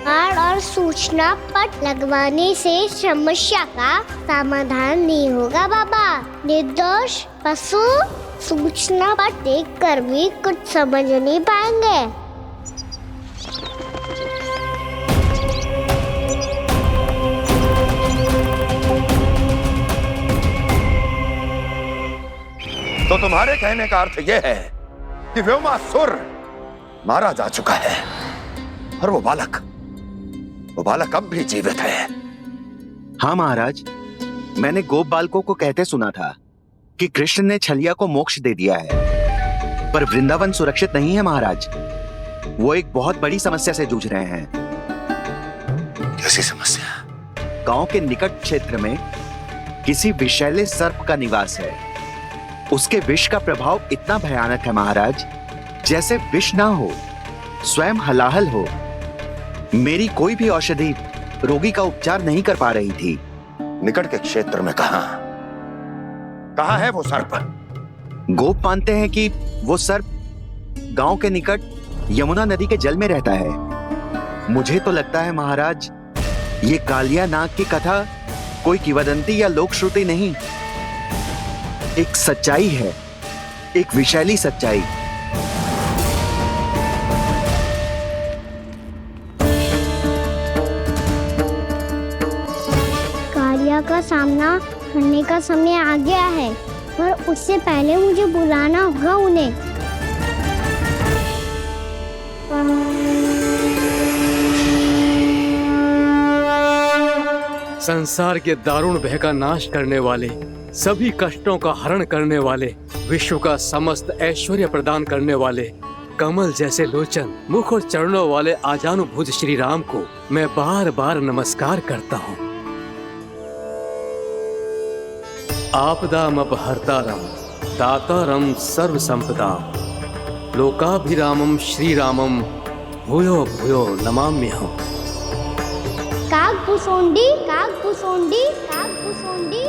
बाढ़ और सूचना पट लगवाने से समस्या का समाधान नहीं होगा बाबा। निर्दोष पशु सूचना पट देखकर भी कुछ समझ नहीं पाएंगे। तो तुम्हारे कहने का अर्थ यह है कि व्योमासुर मारा जा चुका है और वो बालक अब भी जीवित है। हाँ महाराज, मैंने गोप बालकों को कहते सुना था कि कृष्ण ने छलिया को मोक्ष दे दिया है, पर वृंदावन सुरक्षित नहीं है महाराज। वो एक बहुत बड़ी समस्या से जूझ रहे हैं। कैसी समस्या? गांव के निकट क्षेत्र में किसी विषैले सर्प का निवास है। उसके विष का प्रभाव इतना भयानक है महाराज, जैसे विष ना हो, स्वयं हलाहल हो। मेरी कोई भी औषधि रोगी का उपचार नहीं कर पा रही थी। निकट के क्षेत्र में कहाँ है वो सर्प? गोप मानते हैं कि वो सर्प गांव के निकट यमुना नदी के जल में रहता है। मुझे तो लगता है महाराज, ये कालिया नाग की कथा कोई किंवदंती या लोक श्रुति नहीं, एक सच्चाई है, एक विषैली सच्चाई। कालिया का सामना करने का समय आ गया है, पर उससे पहले मुझे बुलाना होगा उन्हें। संसार के दारुण भय का नाश करने वाले, सभी कष्टों का हरण करने वाले, विश्व का समस्त ऐश्वर्य प्रदान करने वाले, कमल जैसे लोचन, मुख और चरणों वाले आजानुभुज श्री राम को मैं बार बार नमस्कार करता हूँ। आपदामपहर्तारं दातारं सर्व संपदा लोकाभिरामं श्री रामं भूयो भूयो नमाम्यहम्। कागभूषोंडी कागभूषोंडी कागभूषोंडी।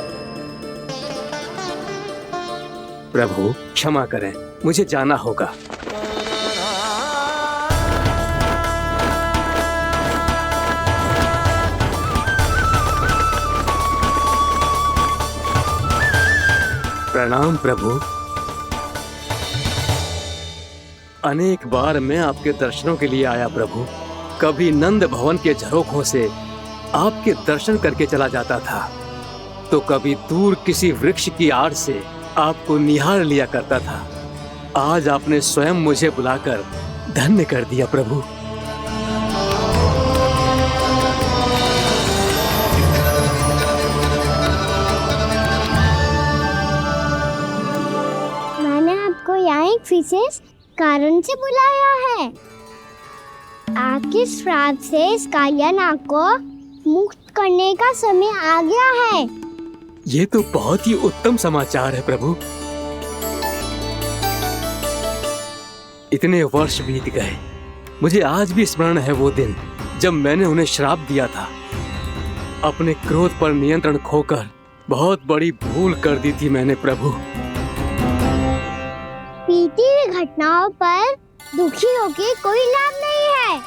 प्रभु क्षमा करें, मुझे जाना होगा। प्रणाम प्रभु। अनेक बार मैं आपके दर्शनों के लिए आया प्रभु। कभी नंद भवन के झरोखों से आपके दर्शन करके चला जाता था, तो कभी दूर किसी वृक्ष की आड़ से आपको निहार लिया करता था। आज आपने स्वयं मुझे बुलाकर धन्य कर दिया प्रभु। मैंने आपको यहाँ एक विशेष कारण से बुलाया है। आपके श्राप से इस कालिया नाग को मुक्त करने का समय आ गया है। ये तो बहुत ही उत्तम समाचार है प्रभु। इतने वर्ष बीत गए, मुझे आज भी स्मरण है वो दिन जब मैंने उन्हें श्राप दिया था। अपने क्रोध पर नियंत्रण खोकर बहुत बड़ी भूल कर दी थी मैंने प्रभु। बीती हुई घटनाओं पर दुखी होके कोई लाभ नहीं है।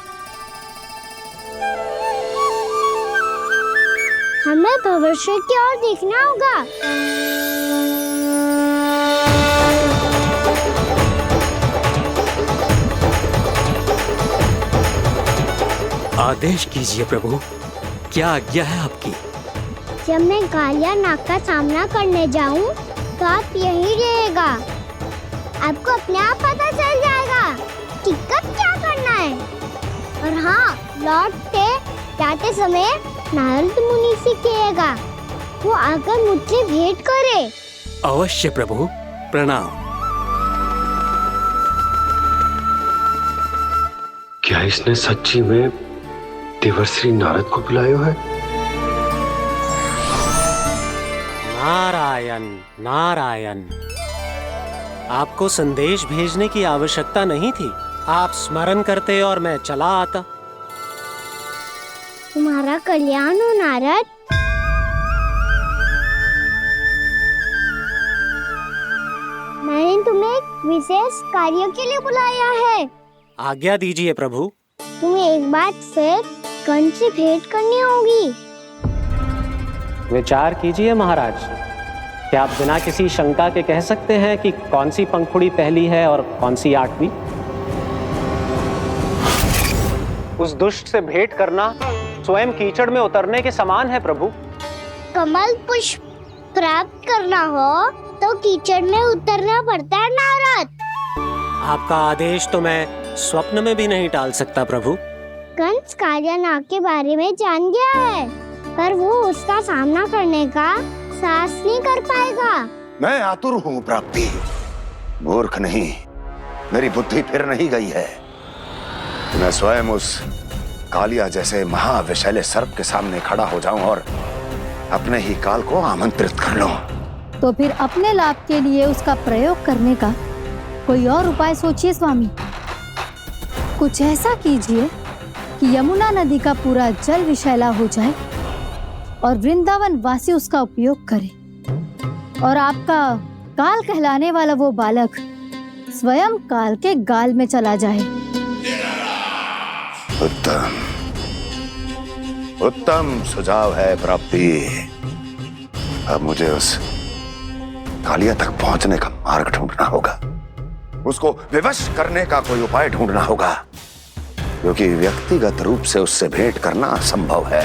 हमें भविष्य की ओर देखना होगा। आदेश कीजिए प्रभु, क्या आज्ञा है आपकी? जब मैं कालिया नाग का सामना करने जाऊं, तो आप यहीं रहेगा। आपको अपने आप पता चल जाएगा कि कब क्या करना है। और हाँ, लौटते जाते समय नारद मुनि से कहिएगा, वो आकर मुझसे भेंट करे। अवश्य प्रभु, प्रणाम। क्या इसने सच्ची में देवर्षि नारद को बुलाया है? नारायण नारायण, आपको संदेश भेजने की आवश्यकता नहीं थी। आप स्मरण करते और मैं चला आता। तुम्हारा कल्याण हो नारद। मैंने तुम्हें एक विशेष कार्य के लिए बुलाया है। आज्ञा दीजिए प्रभु। तुम्हें एक बार फिर कंस से भेंट करनी होगी। विचार कीजिए महाराज, क्या आप बिना किसी शंका के कह सकते हैं कि कौन सी पंखुड़ी पहली है और कौन सी 8वीं? उस दुष्ट से भेंट करना स्वयं कीचड़ में उतरने के समान है प्रभु। कमल पुष्प प्राप्त करना हो तो कीचड़ में उतरना पड़ता है नारद। आपका आदेश तो मैं स्वप्न में भी नहीं टाल सकता प्रभु। कंस कालिया नाग के बारे में जान गया है, पर वो उसका सामना करने का साहस नहीं कर पाएगा। मैं आतुर हूँ प्राप्ति, मूर्ख नहीं। मेरी बुद्धि फिर नहीं गई है। मैं स्वयं उस कालिया जैसे महाविषैले सर्प के सामने खड़ा हो जाऊं और अपने ही काल को आमंत्रित कर लूं। तो फिर अपने लाभ के लिए उसका प्रयोग करने का कोई और उपाय सोचिए स्वामी। कुछ ऐसा कीजिए कि यमुना नदी का पूरा जल विषैला हो जाए और वृंदावन वासी उसका उपयोग करे, और आपका काल कहलाने वाला वो बालक स्वयं काल के गाल में चला जाए। उत्तम उत्तम सुझाव है प्राप्ति। अब मुझे उस कालिया तक पहुंचने का मार्ग ढूंढना होगा। उसको विवश करने का कोई उपाय ढूंढना होगा, क्योंकि व्यक्तिगत रूप से उससे भेंट करना असंभव है।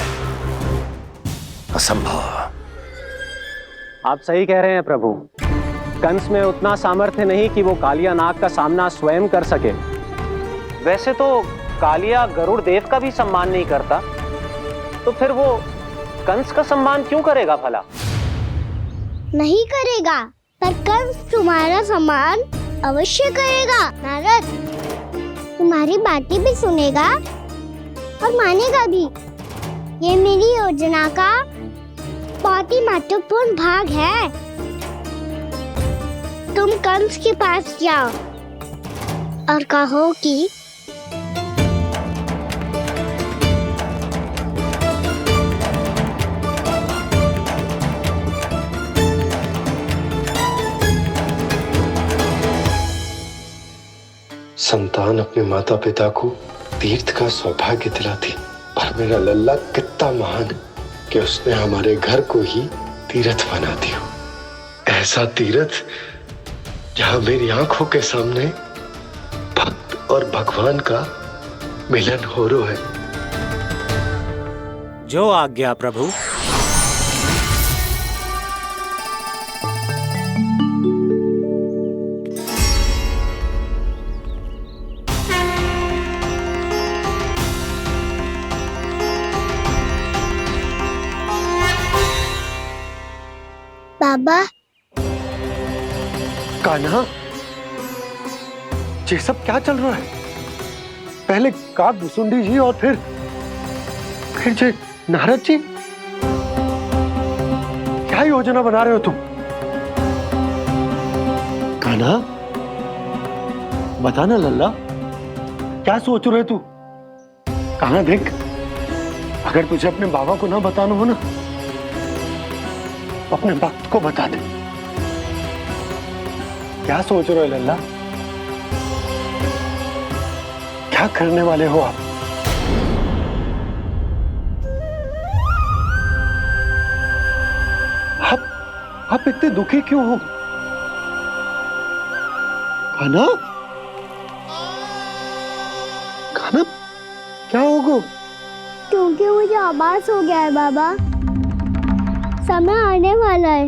असंभव। आप सही कह रहे हैं प्रभु। कंस में उतना सामर्थ्य नहीं कि वो कालिया नाग का सामना स्वयं कर सके। वैसे तो कालिया गरुड़ देव का भी सम्मान नहीं करता, तो फिर वो कंस का सम्मान क्यों करेगा भला? नहीं करेगा, पर कंस तुम्हारा सम्मान अवश्य करेगा नारद। तुम्हारी बातें भी सुनेगा और मानेगा भी। ये मेरी योजना का बहुत ही महत्वपूर्ण भाग है। तुम कंस के पास जाओ और कहो कि संतान अपने माता पिता को तीर्थ का सौभाग्य दिलाती, और मेरा लल्ला कितना महान कि उसने हमारे घर को ही तीर्थ बना दिया। ऐसा तीर्थ जहां मेरी आंखों के सामने भक्त और भगवान का मिलन हो रहा है। जो आज्ञा प्रभु। बाबा, कान्हा, ये सब क्या चल रहा है? पहले काग भुसुंडी जी और फिर ये नारद जी। क्या योजना बना रहे हो तुम? कान्हा, बता ना लल्ला, क्या सोच रहे तू? कान्हा देख, अगर तुझे अपने बाबा को ना बताना हो ना, तो अपने भक्त को बता दे। क्या सोच रहे हो लल्ला? क्या करने वाले हो आप? आप इतने दुखी क्यों हो? कान्हा, कान्हा, क्या होगा? क्योंकि मुझे आभास हो गया है बाबा, समय आने वाला है।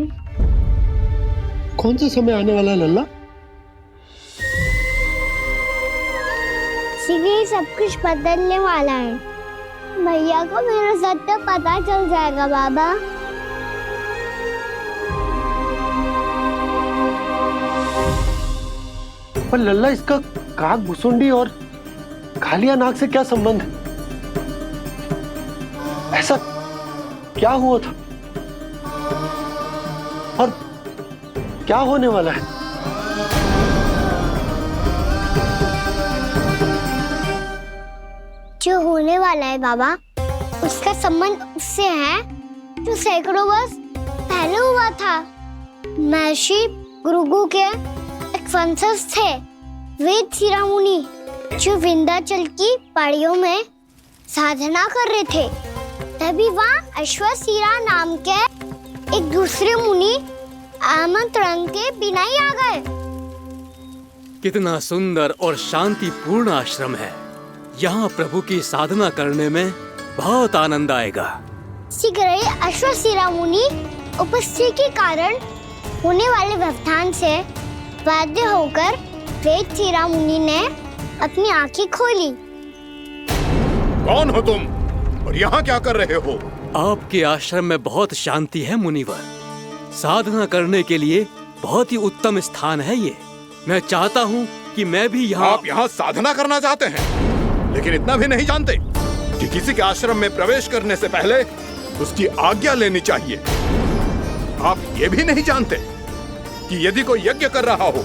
कौन सा समय आने वाला है लल्ला? शीघ्र ही सब कुछ बदलने वाला है। भैया को मेरा सत्य पता चल जाएगा बाबा। पर लल्ला, इसका काक भुसुंडी और कालिया नाग से क्या संबंध है? ऐसा क्या हुआ था और क्या होने वाला है? जो होने वाला है बाबा, उसका संबंध उससे है जो सैकड़ों वर्ष पहले हुआ था। महर्षि भृगु के एक वंशज थे वेद शिरोमणि, जो विंध्याचल की पहाड़ियों में साधना कर रहे थे। तभी वहाँ अश्वशिरा नाम के एक दूसरे मुनि आमंत्रण के बिना ही आ गए। कितना सुंदर और शांतिपूर्ण आश्रम है। यहाँ प्रभु की साधना करने में बहुत आनंद आएगा। शीघ्र ही अश्वशिरा मुनि उपस्थिति के कारण होने वाले व्यवधान से बाध्य होकर वेद शिरोमणि ने अपनी आंखें खोली। कौन हो तुम और यहाँ क्या कर रहे हो? आपके आश्रम में बहुत शांति है मुनिवर। साधना करने के लिए बहुत ही उत्तम स्थान है ये। मैं चाहता हूँ कि मैं भी यहाँ। आप यहाँ साधना करना चाहते हैं, लेकिन इतना भी नहीं जानते कि किसी के आश्रम में प्रवेश करने से पहले उसकी आज्ञा लेनी चाहिए। आप ये भी नहीं जानते कि यदि कोई यज्ञ कर रहा हो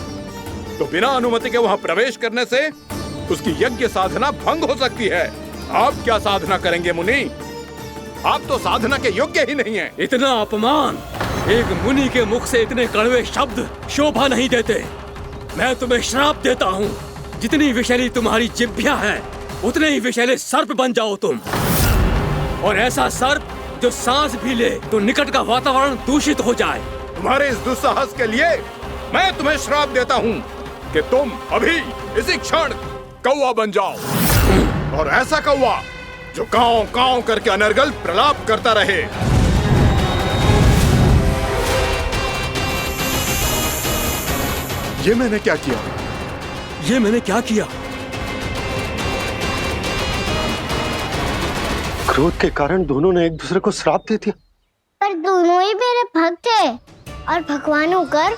तो बिना अनुमति के वहाँ प्रवेश करने से उसकी यज्ञ साधना भंग हो सकती है। आप क्या साधना करेंगे मुनि? आप तो साधना के योग्य ही नहीं हैं। इतना अपमान! एक मुनि के मुख से इतने कड़वे शब्द शोभा नहीं देते। मैं तुम्हें श्राप देता हूँ, जितनी विषैली तुम्हारी जिह्वा है उतने ही विषैले सर्प बन जाओ तुम। और ऐसा सर्प जो सांस भी ले तो निकट का वातावरण दूषित हो जाए। तुम्हारे इस दुस्साहस के लिए मैं तुम्हें श्राप देता हूँ कि तुम अभी इसी क्षण कौवा बन जाओ, और ऐसा कौवा जो कांव कांव करके अनर्गल प्रलाप करता रहे। ये मैंने क्या किया? ये मैंने क्या किया? क्रोध के कारण दोनों ने एक दूसरे को श्राप दे दिया। पर दोनों ही मेरे भक्त हैं, और भगवान होकर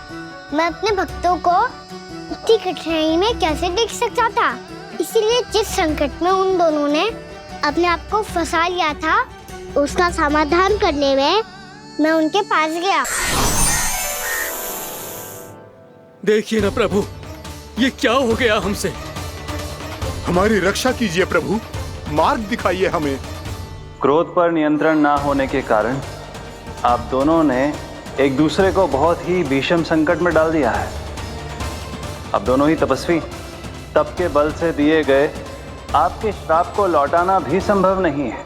मैं अपने भक्तों को इतनी कठिनाई में कैसे देख सकता था। इसीलिए जिस संकट में उन दोनों ने अपने आप को फंसा लिया था, उसका समाधान करने में मैं उनके पास गया। देखिए ना प्रभु, ये क्या हो गया हमसे? हमारी रक्षा कीजिए प्रभु, मार्ग दिखाइए हमें। क्रोध पर नियंत्रण ना होने के कारण आप दोनों ने एक दूसरे को बहुत ही भीषण संकट में डाल दिया है। अब दोनों ही तपस्वी, तप के बल से दिए गए आपके श्राप को लौटाना भी संभव नहीं है।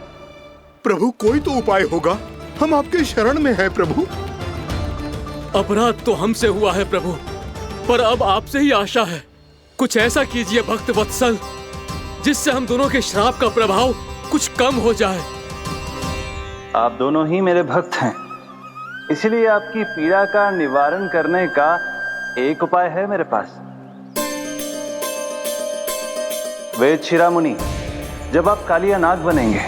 प्रभु, कोई तो उपाय होगा, हम आपके शरण में हैं प्रभु। अपराध तो हमसे हुआ है प्रभु, पर अब आपसे ही आशा है। कुछ ऐसा कीजिए भक्त वत्सल, जिससे हम दोनों के श्राप का प्रभाव कुछ कम हो जाए। आप दोनों ही मेरे भक्त हैं, इसलिए आपकी पीड़ा का निवारण करने का एक उपाय है मेरे पास। वेद शिरोमणि, जब आप कालिया नाग बनेंगे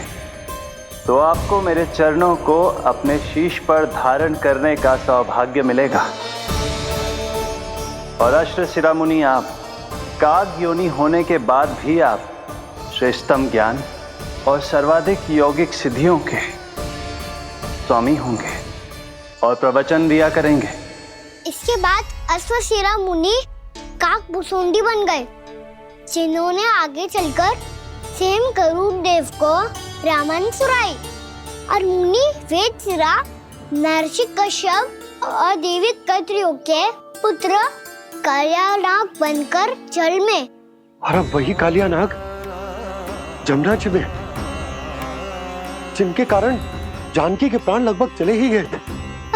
तो आपको मेरे चरणों को अपने शीश पर धारण करने का सौभाग्य मिलेगा। और अश्व शिरोमणि, आप काग योनि होने के बाद भी आप श्रेष्ठतम ज्ञान और सर्वाधिक यौगिक सिद्धियों के स्वामी होंगे। और प्रवचन दिया करेंगे। इसके बाद अश्वशिरा मुनि काकभुसुंडी बन गए, जिन्होंने आगे चलकर स्वयं गरुड़ देव को रामायण सुनाई। और मुनि वेदशिरा महर्षि कश्यप और देवी कत्रियों के पुत्र कालियानाग बनकर जल में। और अब वही कालियानाग जमराज में, जिनके कारण जानकी के प्राण लगभग चले ही गए थे।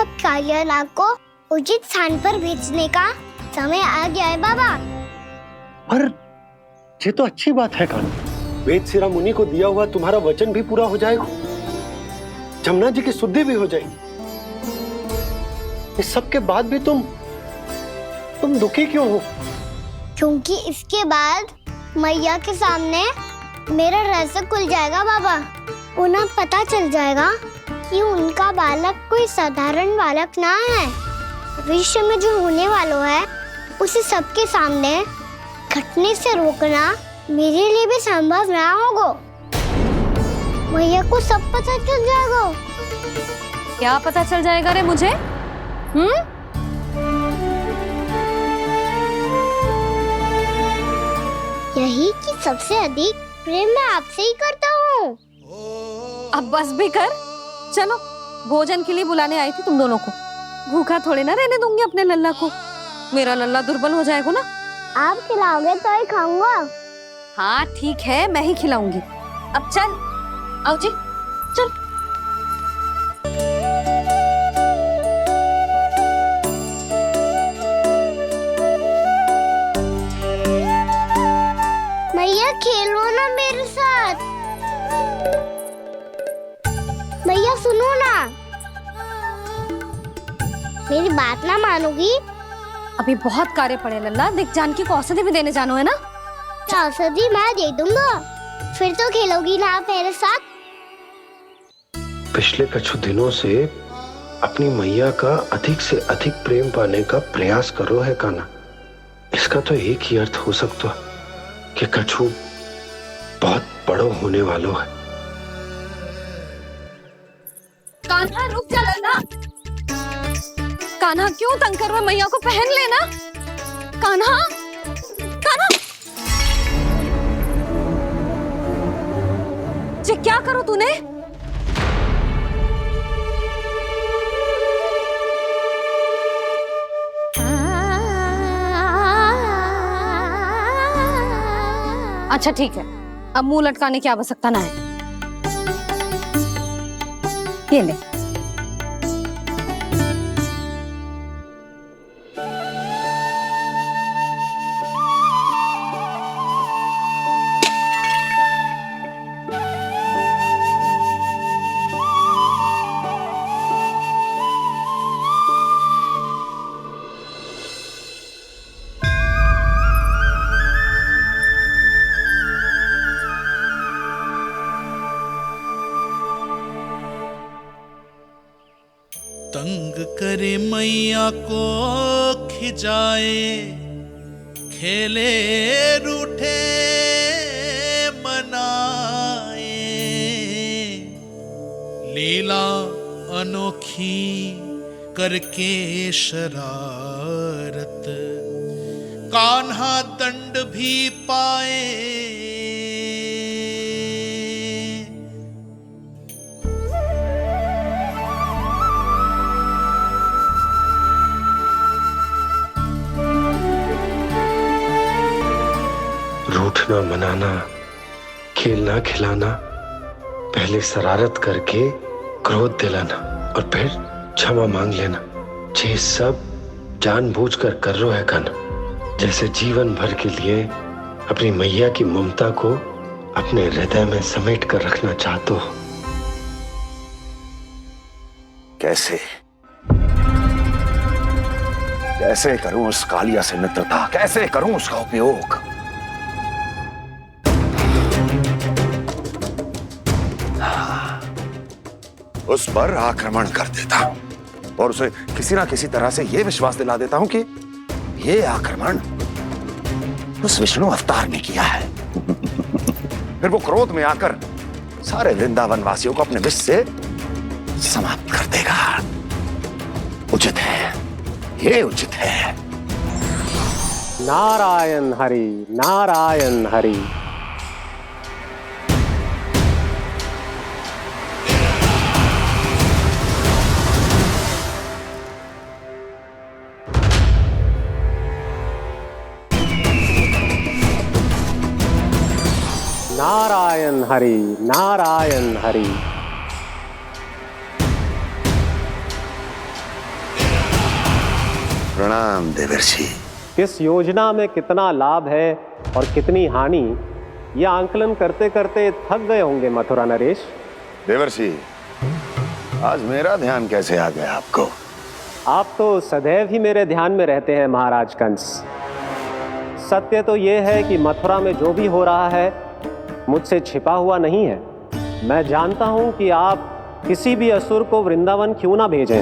अब कालियानाग को उचित स्थान पर भेजने का समय आ गया है बाबा। पर ये तो अच्छी बात है कान्हा, वेदशिरा मुनि को दिया हुआ तुम्हारा वचन भी पूरा हो जाएगा, जमुना जी की शुद्धि भी हो जाएगी। इस सब के बाद भी तुम दुखी क्यों हो? क्योंकि इसके बाद मैया के सामने मेरा रहस्य खुल जाएगा बाबा। उन्हें पता चल जाएगा कि उनका बालक कोई साधारण बालक ना है। भविष्य में जो होने वाला है उसे सबके सामने घटने से रोकना मेरे लिए भी संभव ना होगा। मैया को सब पता चल जाएगा। क्या पता चल जाएगा रे मुझे? यही कि सबसे अधिक प्रेम मैं आपसे ही करता हूँ। अब बस भी कर, चलो भोजन के लिए बुलाने आई थी तुम दोनों को। भूखा थोड़े ना रहने दूंगी अपने लल्ला को, मेरा लल्ला दुर्बल हो जाएगा ना। आप खिलाओगे तो ही खाऊंगा। हाँ ठीक है, मैं ही खिलाऊंगी। अब चल, आओ जी चल। मैया खेलो ना मेरे साथ। मैया सुनो ना, मेरी बात ना मानोगी? अभी बहुत कार्य पड़े लल्ला, देख जानकी को औषधि भी देने जानो है ना। औषधि मैं दे दूंगा, फिर तो खेलोगी ना आप मेरे साथ? पिछले कुछ दिनों से अपनी मैया का अधिक से अधिक प्रेम पाने का प्रयास करो है कान्हा। इसका तो एक ही अर्थ हो सकता है कि कछु बहुत बड़ो होने वाला है। कान्हा रुक जा लल्ला। कान्हा क्यों तंग कर रहा है? मैया को पहन लेना। कान्हा, कान्हा, ये क्या करो तूने? अच्छा ठीक है, अब मुंह लटकाने की आवश्यकता ना है। ये ले। तंग करे मैया को खिजाए, खेले रूठे मनाए, लीला अनोखी करके शरारत, कान्हा दंड भी पाए। रूठना मनाना, खेलना खिलाना, पहले शरारत करके क्रोध दिलाना और फिर क्षमा मांग लेना, ये सब जानबूझकर कर रहे है कान्हा। जैसे जीवन भर के लिए अपनी मैया की ममता को अपने हृदय में समेट कर रखना चाहते हो। कैसे कैसे करूं उस कालिया से मित्रता, कैसे करूं उसका उपयोग? उस पर आक्रमण कर देता हूं और उसे किसी ना किसी तरह से यह विश्वास दिला देता हूं कि यह आक्रमण उस विष्णु अवतार ने किया है। फिर वो क्रोध में आकर सारे वृंदावन वासियों को अपने विष से समाप्त कर देगा। उचित है, ये उचित है। नारायण हरि, नारायण हरि। नारायण हरि, नारायण हरि। प्रणाम देवर्षि। इस योजना में कितना लाभ है और कितनी हानि, यह आंकलन करते करते थक गए होंगे मथुरा नरेश। देवर्षि, आज मेरा ध्यान कैसे आ गया आपको? आप तो सदैव ही मेरे ध्यान में रहते हैं महाराज कंस। सत्य तो यह है कि मथुरा में जो भी हो रहा है मुझसे छिपा हुआ नहीं है। मैं जानता हूं कि आप किसी भी असुर को वृंदावन क्यों ना भेजें,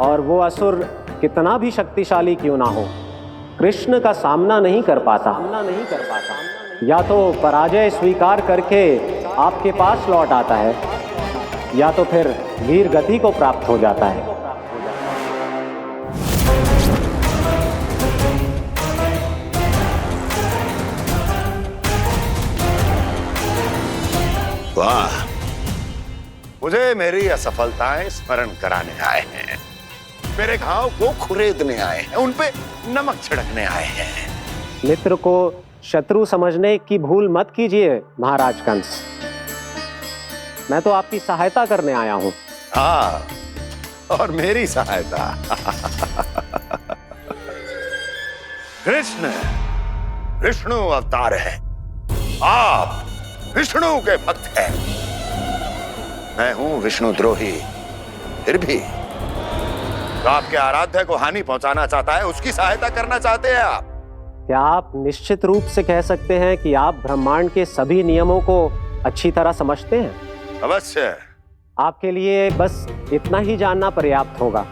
और वो असुर कितना भी शक्तिशाली क्यों ना हो, कृष्ण का सामना नहीं कर पाता। या तो पराजय स्वीकार करके आपके पास लौट आता है, या तो फिर वीर गति को प्राप्त हो जाता है। वाह, मुझे मेरी असफलताएं स्मरण कराने आए हैं, मेरे घाव को खुरेदने आए हैं, उन पे नमक छिड़कने आए हैं। मित्र को शत्रु समझने की भूल मत कीजिए महाराज कंस। मैं तो आपकी सहायता करने आया हूं। हाँ, और मेरी सहायता। कृष्ण विष्णु अवतार है, आप विष्णु के भक्त हैं। मैं हूं विष्णु द्रोही, फिर भी तो आपके आराध्य को हानि पहुंचाना चाहता है, उसकी सहायता करना चाहते हैं आप। क्या आप निश्चित रूप से कह सकते हैं कि आप ब्रह्मांड के सभी नियमों को अच्छी तरह समझते हैं? अवश्य। आपके लिए बस इतना ही जानना पर्याप्त होगा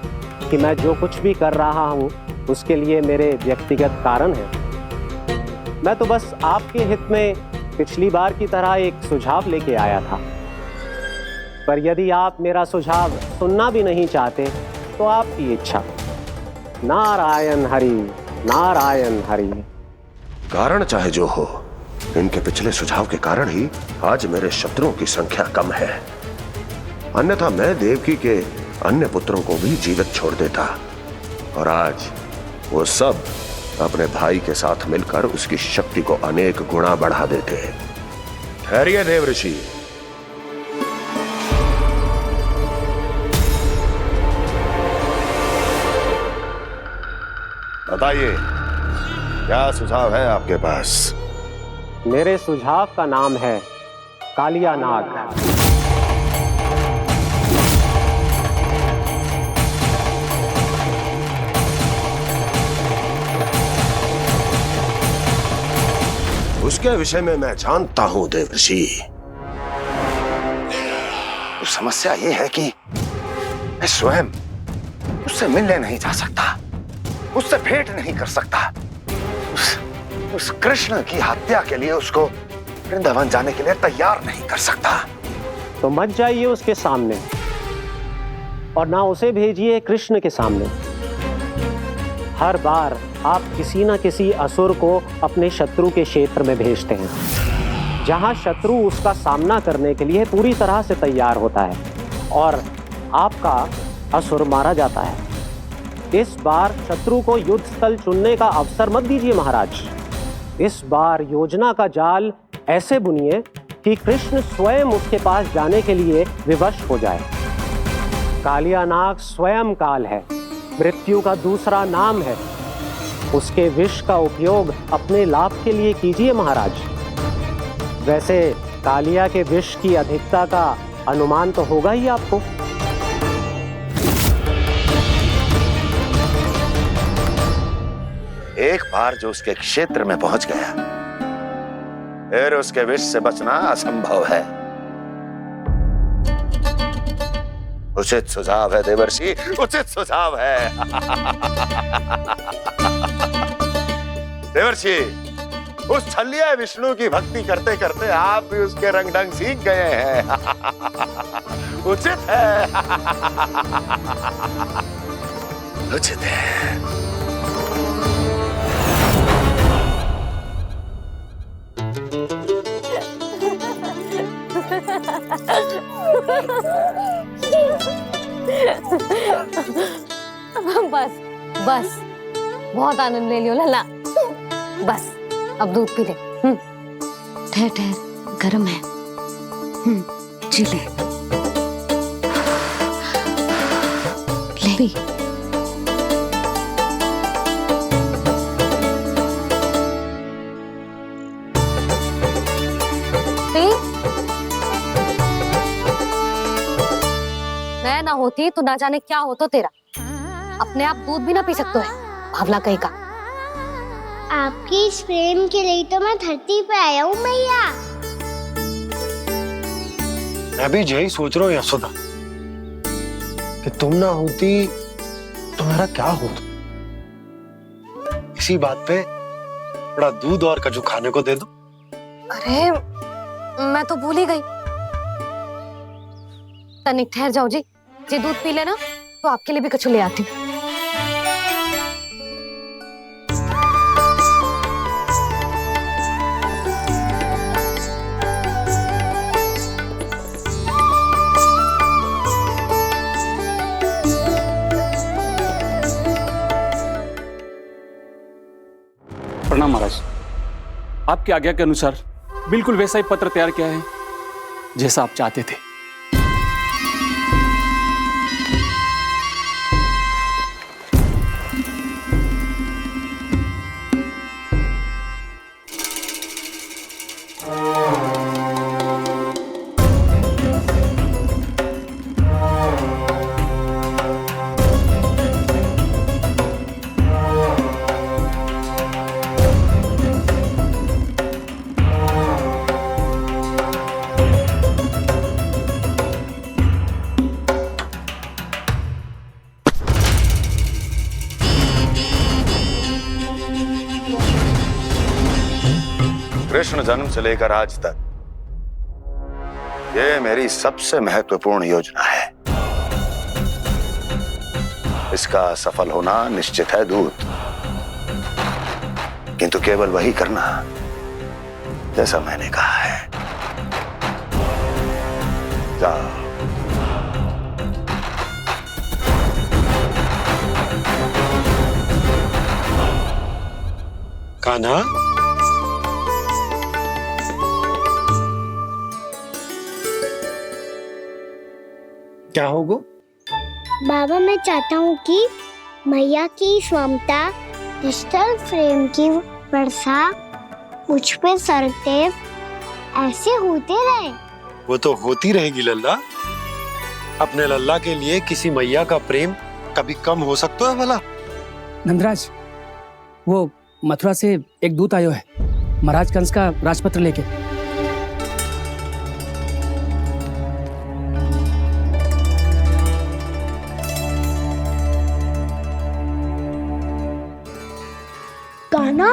कि मैं जो कुछ भी कर रहा हूं उसके लिए मेरे व्यक्तिगत कारण हैं। मैं तो बस आपके हित में पिछली बार की तरह एक सुझाव लेके आया था, पर यदि आप मेरा सुझाव सुनना भी नहीं चाहते तो आपकी इच्छा। नारायण हरि, नारायण हरि। कारण चाहे जो हो, इनके पिछले सुझाव के कारण ही आज मेरे शत्रुओं की संख्या कम है। अन्यथा मैं देवकी के अन्य पुत्रों को भी जीवित छोड़ देता, और आज वो सब अपने भाई के साथ मिलकर उसकी शक्ति को अनेक गुना बढ़ा देते। ठहरिए देवऋषि, बताइए क्या सुझाव है आपके पास? मेरे सुझाव का नाम है कालिया नाग। उसके विषय में मैं जानता हूं देवर्षि। तो समस्या ये है कि मैं स्वयं उससे मिलने नहीं जा सकता, उससे भेंट नहीं कर सकता। उस कृष्ण की हत्या के लिए उसको वृंदावन जाने के लिए तैयार नहीं कर सकता। तो मत जाइए उसके सामने, और ना उसे भेजिए कृष्ण के सामने। हर बार आप किसी ना किसी असुर को अपने शत्रु के क्षेत्र में भेजते हैं, जहां शत्रु उसका सामना करने के लिए पूरी तरह से तैयार होता है, और आपका असुर मारा जाता है। इस बार शत्रु को युद्ध स्थल चुनने का अवसर मत दीजिए महाराज। इस बार योजना का जाल ऐसे बुनिए कि कृष्ण स्वयं उसके पास जाने के लिए विवश हो जाए। कालिया नाग स्वयं काल है, मृत्यु का दूसरा नाम है। उसके विष का उपयोग अपने लाभ के लिए कीजिए महाराज। वैसे कालिया के विष की अधिकता का अनुमान तो होगा ही आपको। एक बार जो उसके क्षेत्र में पहुंच गया, फिर उसके विष से बचना असंभव है। उचित सुझाव है देवर्षि, उचित सुझाव है। देवर्षि, उस छलिया विष्णु की भक्ति करते करते आप भी उसके रंग ढंग सीख गए हैं। उचित है। उचित है। बस बस, बहुत आनंद ले लियो लल्ला। बस अब दूध पी ले। ठहर ठहर, गर्म है। जी ले ले। मैं ना होती तो ना जाने क्या होता तेरा। अपने आप दूध भी ना पी सकते है, भावला कहीं का। आपकी इस प्रेम के लिए तो मैं धरती पे आया हूँ मैया। मैं भी यही सोच रहा हूँ यशोदा कि तुम ना होती तो मेरा क्या होता। इसी बात पे थोड़ा दूध और कजू खाने को दे दो। अरे मैं तो भूल ही गई। तनिक ठहर जाओ जी, जे दूध पी लेना तो आपके लिए भी कछु ले आती हूँ। प्रणाम महाराज। आपकी आज्ञा के अनुसार बिल्कुल वैसा ही पत्र तैयार किया है जैसा आप चाहते थे। कृष्ण जन्म से लेकर आज तक ये मेरी सबसे महत्वपूर्ण योजना है। इसका सफल होना निश्चित है दूत, किंतु केवल वही करना जैसा मैंने कहा है। जाओ। कान्हा, क्या होगा? बाबा मैं चाहता हूँ कि मैया की स्वमता क्रिस्टल फ्रेम की वर्षा मुझ पे सरते ऐसे होते रहे। वो तो होती रहेगी लल्ला। अपने लल्ला के लिए किसी मैया का प्रेम कभी कम हो सकता है भला? नंदराज, वो मथुरा से एक दूत आयो है महाराज कंस का राजपत्र लेके। कान्हा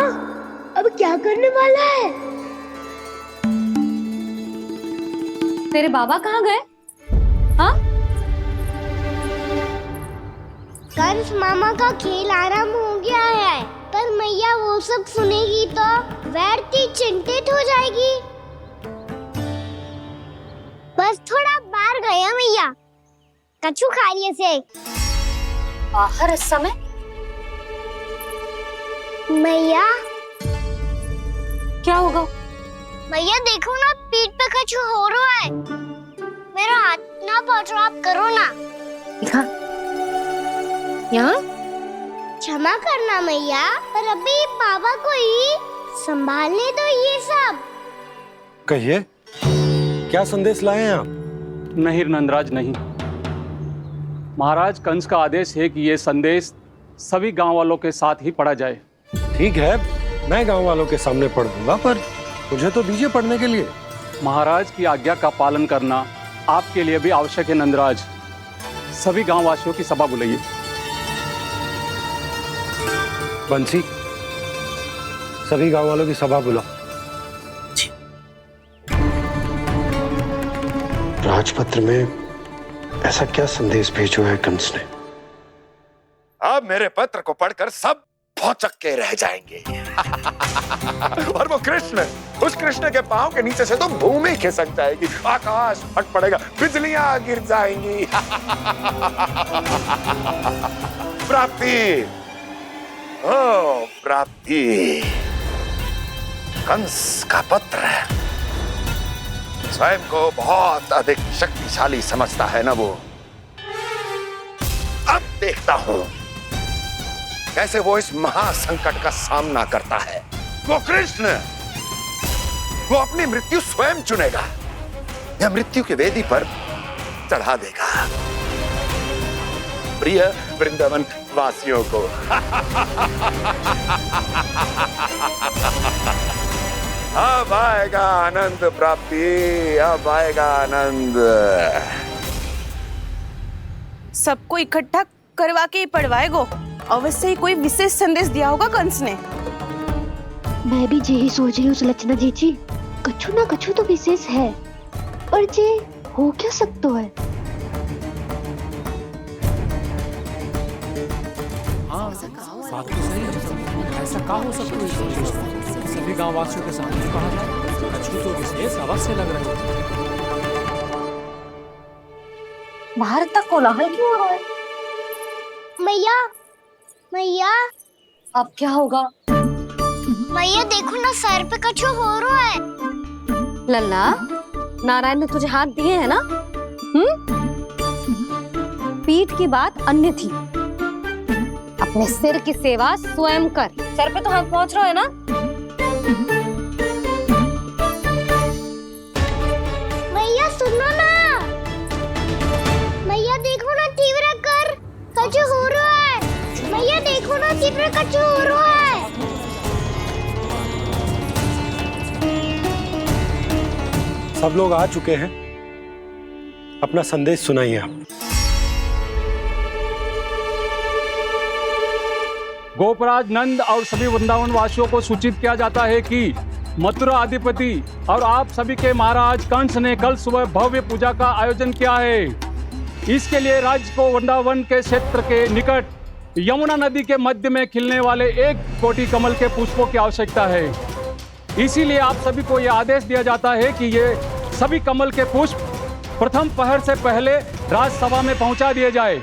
अब क्या करने वाला है? तेरे बाबा कहाँ गए? हाँ? कंस मामा का खेल आरंभ हो गया है, पर मैया वो सब सुनेगी तो व्यर्थ चिंतित हो जाएगी। बस थोड़ा बाहर गया मैया, कछु खा लिए से। बाहर इस समय? मैया क्या होगा? मैया देखो ना, पीठ पे कुछ हो रहा है। मेरा हाथ ना पहुंचो, आप करो ना। दिखा यहाँ। क्षमा करना मैया, पर अभी बाबा को ही संभालने दो ये सब। कहिए, क्या संदेश लाए हैं आप? नहीं नंदराज नहीं। महाराज कंस का आदेश है कि ये संदेश सभी गांव वालों के साथ ही पढ़ा जाए। ठीक है, मैं गांव वालों के सामने पढ़ दूंगा, पर मुझे तो दीजिए पढ़ने के लिए। महाराज की आज्ञा का पालन करना आपके लिए भी आवश्यक है नंदराज। सभी गांव वासियों की सभा बुलाइए। बंसी, सभी गांव वालों की सभा बुलाओ। राजपत्र में ऐसा क्या संदेश भेजो है कंस ने अब मेरे पत्र को पढ़कर सब भौचक के रह जाएंगे। और वो कृष्ण, उस कृष्ण के पांव के नीचे से तो भूमि खिसक जाएगी, आकाश फट पड़ेगा, बिजलियां गिर जाएंगी। प्राप्ति, ओ प्राप्ति, कंस का पत्र स्वयं को बहुत अधिक शक्तिशाली समझता है ना वो। अब देखता हूं कैसे वो इस महासंकट का सामना करता है। वो कृष्ण, वो अपनी मृत्यु स्वयं चुनेगा या मृत्यु की वेदी पर चढ़ा देगा। प्रिय वृंदावन वासियों को अब आएगा आनंद प्राप्ति, अब आएगा आनंद। सबको इकट्ठा करवा के ही पढ़वाएगो। अवश्य ही कोई विशेष संदेश दिया होगा कंस ने। मैं भी यही सोच रही हूँ सुलक्षणा जी, कछु ना कछु तो विशेष है, पर जे हो क्या सकता है? ऐसा कहा हो सकता है? सभी गांव वासियों के सामने कहा जाए, कछु तो विशेष अवश्य लग रहे हैं। बाहर तक कोलाहल क्यों हो रहा है? मैया, मैया, अब क्या होगा? मैया देखो ना, सर पे कछु हो रहा है। लल्ला, नारायण ने तुझे हाथ दिए हैं ना? पीठ की बात अन्य थी। अपने सिर की सेवा स्वयं कर। सर पे तो हाथ पहुंच रहा है ना? मैया सुनो ना, मैया देखो ना, तीव्र कर, कछु हो रहा है। मैया देखो ना, तीव्र कछु हो रहा है। सब लोग आ चुके हैं, अपना संदेश सुनाइए आप। गोपराज नंद और सभी वृंदावन वासियों को सूचित किया जाता है कि मथुरा अधिपति और आप सभी के महाराज कंस ने कल सुबह भव्य पूजा का आयोजन किया है। इसके लिए राज्य को वृंदावन के क्षेत्र के निकट यमुना नदी के मध्य में खिलने वाले 1 कोटि कमल के पुष्पों की आवश्यकता है। इसीलिए आप सभी को यह आदेश दिया जाता है कि ये सभी कमल के पुष्प प्रथम पहर से पहले राजसभा में पहुंचा दिए जाए।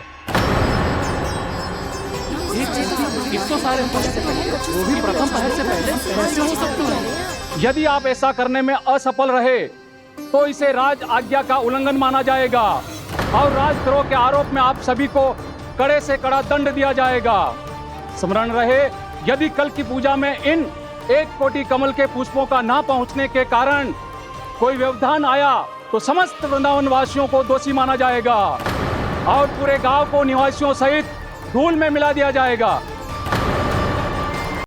सारे वो भी प्रथम पहर से पहले कैसे हो सकते हैं? यदि आप ऐसा करने में असफल रहे तो इसे राज आज्ञा का उल्लंघन माना जाएगा और राजद्रोह के आरोप में आप सभी को कड़े से कड़ा दंड दिया जाएगा। स्मरण रहे, यदि कल की पूजा में इन 1 कोटि कमल के पुष्पों का ना पहुंचने के कारण कोई व्यवधान आया तो समस्त वृंदावन वासियों को दोषी माना जाएगा और पूरे गांव को निवासियों सहित धूल में मिला दिया जाएगा।